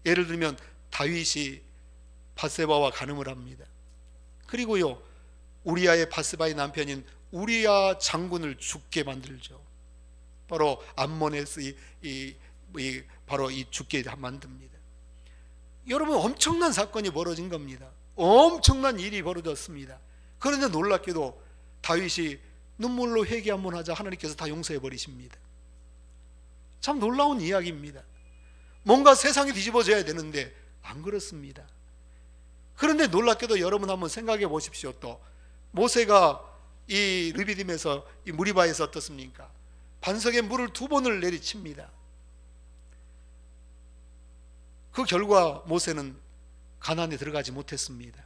예를 들면 다윗이 밧세바와 간음을 합니다. 그리고요, 우리아의 밧세바의 남편인 우리아 장군을 죽게 만들죠. 바로 암몬에서 바로 이 죽게 만듭니다. 여러분, 엄청난 사건이 벌어진 겁니다. 엄청난 일이 벌어졌습니다. 그런데 놀랍게도 다윗이 눈물로 회개 한번 하자 하나님께서 다 용서해 버리십니다. 참 놀라운 이야기입니다. 뭔가 세상이 뒤집어져야 되는데 안 그렇습니다. 그런데 놀랍게도 여러분 한번 생각해 보십시오. 또 모세가 이 르비딤에서, 이 무리바에서 어떻습니까? 반석에 물을 2번을 내리칩니다. 그 결과 모세는 가나안에 들어가지 못했습니다.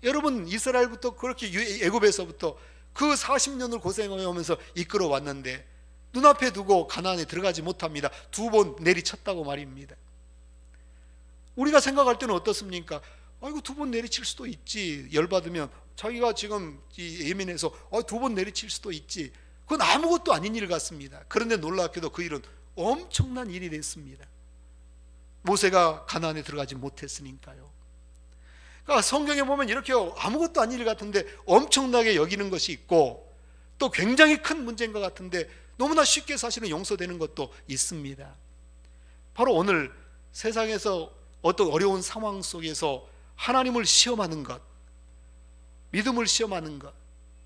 여러분, 이스라엘부터 그렇게 애굽에서부터 그 40년을 고생하면서 이끌어 왔는데 눈앞에 두고 가나안에 들어가지 못합니다. 2번 내리쳤다고 말입니다. 우리가 생각할 때는 어떻습니까? 아이고, 2번 내리칠 수도 있지. 열받으면 자기가 지금 예민해서 2번 내리칠 수도 있지. 그건 아무것도 아닌 일 같습니다. 그런데 놀랍게도 그 일은 엄청난 일이 됐습니다. 모세가 가나안에 들어가지 못했으니까요. 그러니까 성경에 보면 이렇게 아무것도 아닌 일 같은데 엄청나게 여기는 것이 있고, 또 굉장히 큰 문제인 것 같은데 너무나 쉽게 사실은 용서되는 것도 있습니다. 바로 오늘 세상에서 어떤 어려운 상황 속에서 하나님을 시험하는 것, 믿음을 시험하는 것,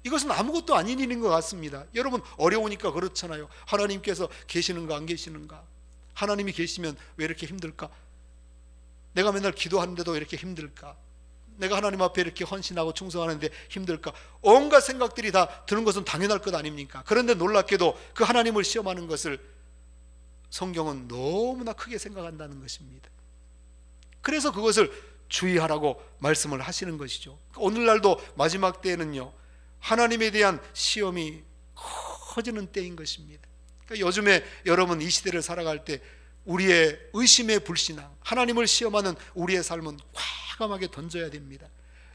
이것은 아무것도 아닌 일인 것 같습니다. 여러분, 어려우니까 그렇잖아요. 하나님께서 계시는가 안 계시는가? 하나님이 계시면 왜 이렇게 힘들까? 내가 맨날 기도하는데도 이렇게 힘들까? 내가 하나님 앞에 이렇게 헌신하고 충성하는데 힘들까? 온갖 생각들이 다 드는 것은 당연할 것 아닙니까? 그런데 놀랍게도 그 하나님을 시험하는 것을 성경은 너무나 크게 생각한다는 것입니다. 그래서 그것을 주의하라고 말씀을 하시는 것이죠. 오늘날도 마지막 때에는요, 하나님에 대한 시험이 커지는 때인 것입니다. 그러니까 요즘에 여러분 이 시대를 살아갈 때 우리의 의심의 불신앙, 하나님을 시험하는 우리의 삶은 과감하게 던져야 됩니다.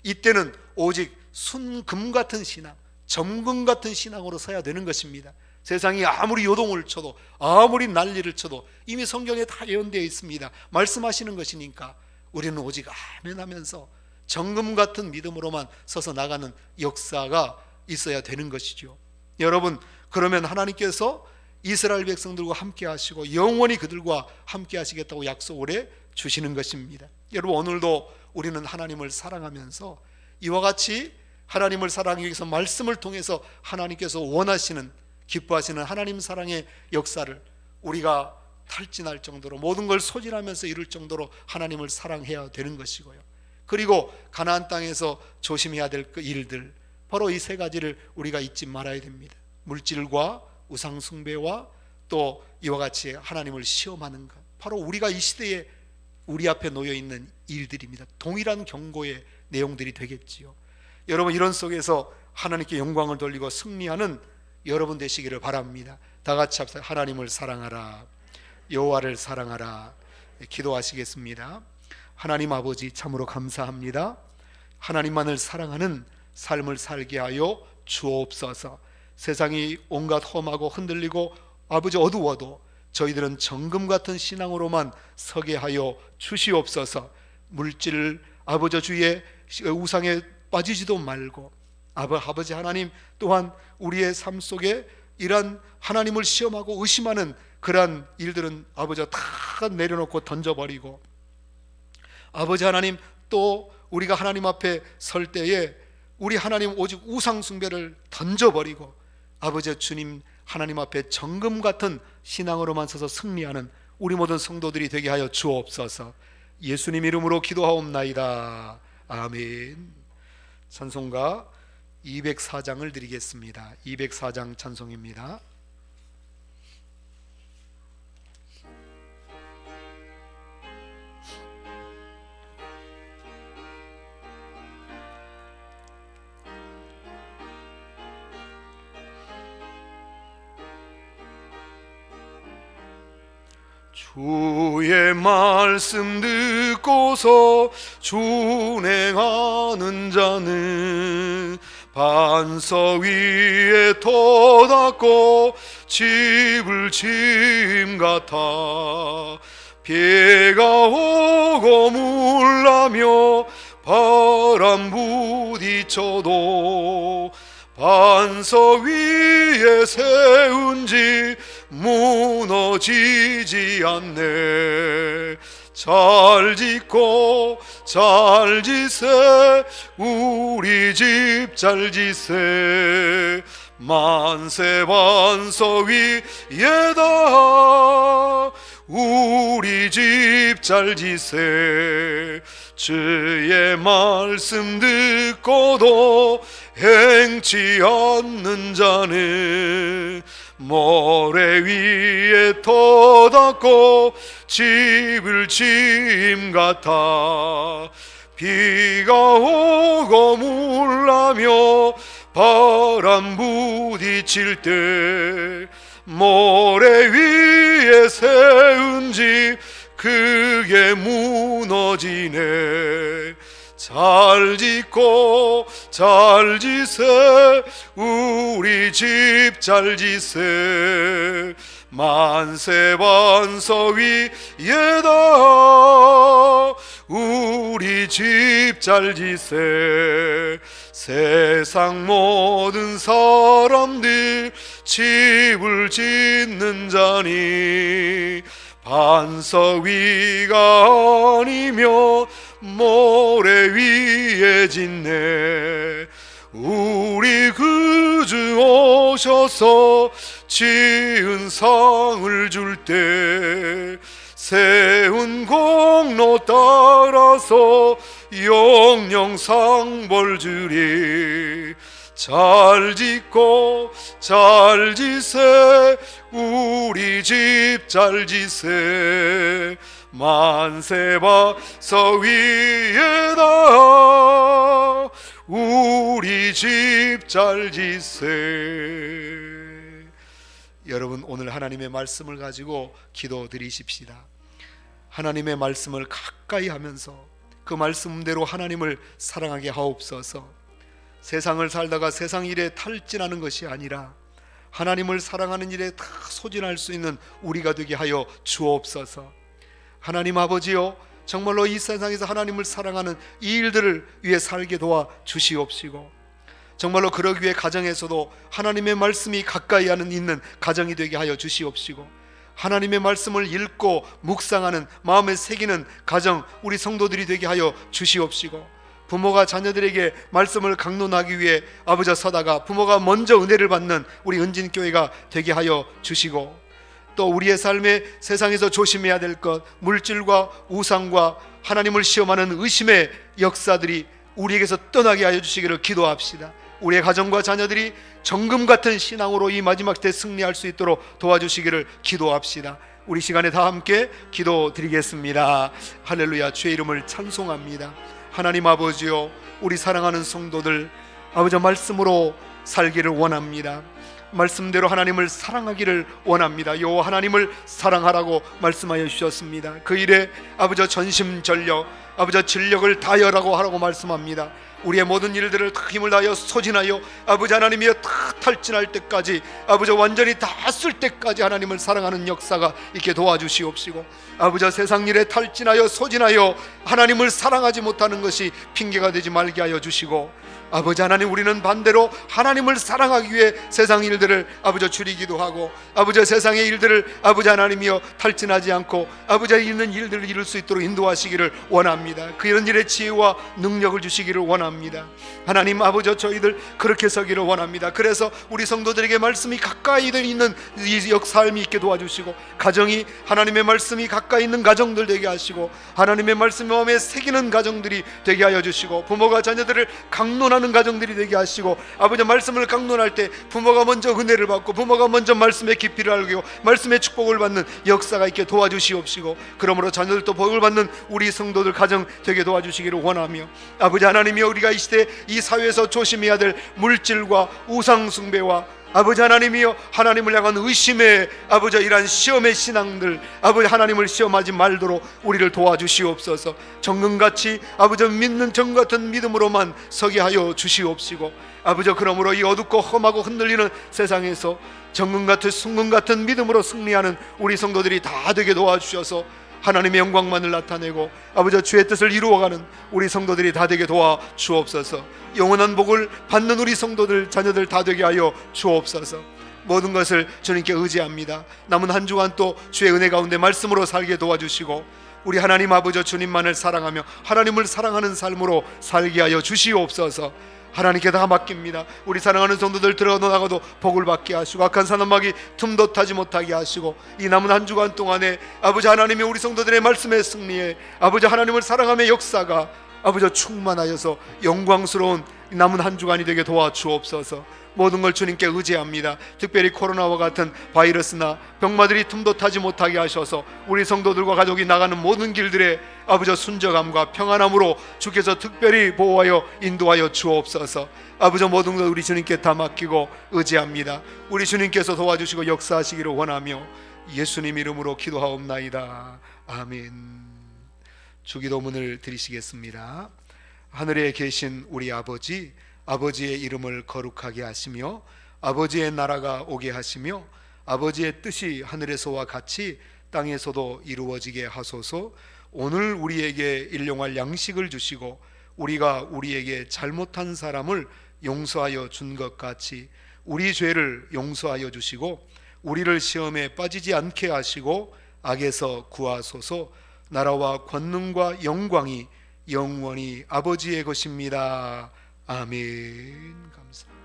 이때는 오직 순금 같은 신앙, 점금 같은 신앙으로 서야 되는 것입니다. 세상이 아무리 요동을 쳐도, 아무리 난리를 쳐도 이미 성경에 다 예언되어 있습니다. 말씀하시는 것이니까 우리는 오직 아멘 하면서 정금 같은 믿음으로만 서서 나가는 역사가 있어야 되는 것이죠. 여러분, 그러면 하나님께서 이스라엘 백성들과 함께 하시고 영원히 그들과 함께 하시겠다고 약속을 해 주시는 것입니다. 여러분, 오늘도 우리는 하나님을 사랑하면서 이와 같이 하나님을 사랑하기 위해서 말씀을 통해서 하나님께서 원하시는, 기뻐하시는 하나님 사랑의 역사를 우리가 탈진할 정도로, 모든 걸 소진하면서 이룰 정도로 하나님을 사랑해야 되는 것이고요. 그리고 가나안 땅에서 조심해야 될 그 일들, 바로 이 3가지를 우리가 잊지 말아야 됩니다. 물질과 우상 숭배와 또 이와 같이 하나님을 시험하는 것, 바로 우리가 이 시대에 우리 앞에 놓여 있는 일들입니다. 동일한 경고의 내용들이 되겠지요. 여러분, 이런 속에서 하나님께 영광을 돌리고 승리하는 여러분 되시기를 바랍니다. 다 같이 합시다. 하나님을 사랑하라, 여호와를 사랑하라. 기도하시겠습니다. 하나님 아버지, 참으로 감사합니다. 하나님만을 사랑하는 삶을 살게 하여 주옵소서. 세상이 온갖 험하고 흔들리고 아버지 어두워도 저희들은 정금 같은 신앙으로만 서게 하여 주시옵소서. 물질 아버지 주의 우상에 빠지지도 말고 아버지 하나님 또한 우리의 삶 속에 이러한 하나님을 시험하고 의심하는 그러한 일들은 아버지가 다 내려놓고 던져버리고, 아버지 하나님 또 우리가 하나님 앞에 설 때에 우리 하나님 오직 우상 숭배를 던져버리고 아버지 주님 하나님 앞에 정금 같은 신앙으로만 서서 승리하는 우리 모든 성도들이 되게 하여 주옵소서. 예수님 이름으로 기도하옵나이다. 아멘. 찬송가 204장을 드리겠습니다. 204장 찬송입니다. 주의 말씀 듣고서 준행하는 자는 반석 위에 터닫고 집을 지은 같아. 비가 오고 물나며 바람 부딪혀도 반석 위에 세운 집 무너지지 않네. 잘 짓고 잘 지세, 우리 집 잘 지세. 만세 반석 위에다 우리 집 잘 지세. 주의 말씀 듣고도 행치 않는 자는 모래 위에 터닫고 집을 지임 같아. 비가 오고 물나며 바람 부딪힐 때 모래 위에 세운 집 그게 무너지네. 잘 짓고 잘 지세, 우리 집 잘 지세. 만세 반석 위에다 우리 집 잘 지세. 세상 모든 사람들 집을 짓는 자니 반석 위가 아니면 모래 위에 짓네. 우리 그주 오셔서 지은 상을 줄 때 세운 공로 따라서 영영 상벌 주리. 잘 짓고 잘 지세, 우리 집 잘 지세. 만세 반석 위에다 우리 집 잘 지세. 여러분, 오늘 하나님의 말씀을 가지고 기도 드리십시다. 하나님의 말씀을 가까이 하면서 그 말씀대로 하나님을 사랑하게 하옵소서. 세상을 살다가 세상 일에 탈진하는 것이 아니라 하나님을 사랑하는 일에 다 소진할 수 있는 우리가 되게 하여 주옵소서. 하나님 아버지요, 정말로 이 세상에서 하나님을 사랑하는 이 일들을 위해 살게 도와 주시옵시고, 정말로 그러기 위해 가정에서도 하나님의 말씀이 가까이 있는 가정이 되게 하여 주시옵시고, 하나님의 말씀을 읽고 묵상하는 마음에 새기는 가정, 우리 성도들이 되게 하여 주시옵시고, 부모가 자녀들에게 말씀을 강론하기 위해 아버지 서다가 부모가 먼저 은혜를 받는 우리 은진교회가 되게 하여 주시고, 또 우리의 삶에 세상에서 조심해야 될 것, 물질과 우상과 하나님을 시험하는 의심의 역사들이 우리에게서 떠나게 하여 주시기를 기도합시다. 우리의 가정과 자녀들이 정금 같은 신앙으로 이 마지막 때 승리할 수 있도록 도와주시기를 기도합시다. 우리 시간에 다 함께 기도드리겠습니다. 할렐루야. 주의 이름을 찬송합니다. 하나님 아버지요, 우리 사랑하는 성도들 아버지 말씀으로 살기를 원합니다. 말씀대로 하나님을 사랑하기를 원합니다. 여호와 하나님을 사랑하라고 말씀하여 주셨습니다. 그 일에 아버지 전심전력, 아버지 진력을 다하여라고 하라고 말씀합니다. 우리의 모든 일들을 다 힘을 다하여 소진하여 아버지 하나님이여 다 탈진할 때까지, 아버지 완전히 다 쓸 때까지 하나님을 사랑하는 역사가 있게 도와주시옵시고, 아버지 세상 일에 탈진하여 소진하여 하나님을 사랑하지 못하는 것이 핑계가 되지 말게 하여 주시고, 아버지 하나님, 우리는 반대로 하나님을 사랑하기 위해 세상 일들을 아버지 줄이기도 하고, 아버지 세상의 일들을 아버지 하나님이여 탈진하지 않고 아버지 있는 일들을 이룰 수 있도록 인도하시기를 원합니다. 그 이런 일에 지혜와 능력을 주시기를 원합니다. 하나님 아버지, 저희들 그렇게 서기를 원합니다. 그래서 우리 성도들에게 말씀이 가까이 있는 이 삶이 있게 도와주시고, 가정이 하나님의 말씀이 가까이 있는 가정들 되게 하시고, 하나님의 말씀이 마음에 새기는 가정들이 되게 하여 주시고, 부모가 자녀들을 강론하는 가정들이 되게 하시고, 아버지 말씀을 강론할 때 부모가 먼저 은혜를 받고 부모가 먼저 말씀의 깊이를 알고 말씀의 축복을 받는 역사가 있게 도와주시옵시고, 그러므로 자녀들도 복을 받는 우리 성도들 가정 되게 도와주시기를 원하며, 아버지 하나님이여, 우리가 이 시대 이 사회에서 조심해야 될 물질과 우상 숭배와 아버지 하나님이여 하나님을 향한 의심의 아버지 이러한 시험의 신앙들, 아버지 하나님을 시험하지 말도록 우리를 도와주시옵소서. 정금같이 아버지 믿는 정 같은 믿음으로만 서게 하여 주시옵시고, 아버지 그러므로 이 어둡고 험하고 흔들리는 세상에서 정금 같은 순금 같은 믿음으로 승리하는 우리 성도들이 다 되게 도와주셔서 하나님의 영광만을 나타내고 아버지 주의 뜻을 이루어가는 우리 성도들이 다 되게 도와 주옵소서. 영원한 복을 받는 우리 성도들 자녀들 다 되게 하여 주옵소서. 모든 것을 주님께 의지합니다. 남은 한 주간 또 주의 은혜 가운데 말씀으로 살게 도와주시고, 우리 하나님 아버지 주님만을 사랑하며 하나님을 사랑하는 삶으로 살게 하여 주시옵소서. 하나님께 다 맡깁니다. 우리 사랑하는 성도들 들어가도 나가도 복을 받게 하시고, 악한 사람마귀 틈도 타지 못하게 하시고, 이 남은 한 주간 동안에 아버지 하나님의 우리 성도들의 말씀의 승리에 아버지 하나님을 사랑함의 역사가 아버지 충만하여서 영광스러운 남은 한 주간이 되게 도와주옵소서. 모든 걸 주님께 의지합니다. 특별히 코로나와 같은 바이러스나 병마들이 틈도 타지 못하게 하셔서 우리 성도들과 가족이 나가는 모든 길들에 아버지 순적함과 평안함으로 주께서 특별히 보호하여 인도하여 주옵소서. 아버지 모든 것 우리 주님께 다 맡기고 의지합니다. 우리 주님께서 도와주시고 역사하시기를 원하며 예수님 이름으로 기도하옵나이다. 아멘. 주기도문을 드리시겠습니다. 하늘에 계신 우리 아버지, 아버지의 이름을 거룩하게 하시며 아버지의 나라가 오게 하시며 아버지의 뜻이 하늘에서와 같이 땅에서도 이루어지게 하소서. 오늘 우리에게 일용할 양식을 주시고 우리가 우리에게 잘못한 사람을 용서하여 준 것 같이 우리 죄를 용서하여 주시고 우리를 시험에 빠지지 않게 하시고 악에서 구하소서. 나라와 권능과 영광이 영원히 아버지의 것입니다. 아멘. 감사합니다.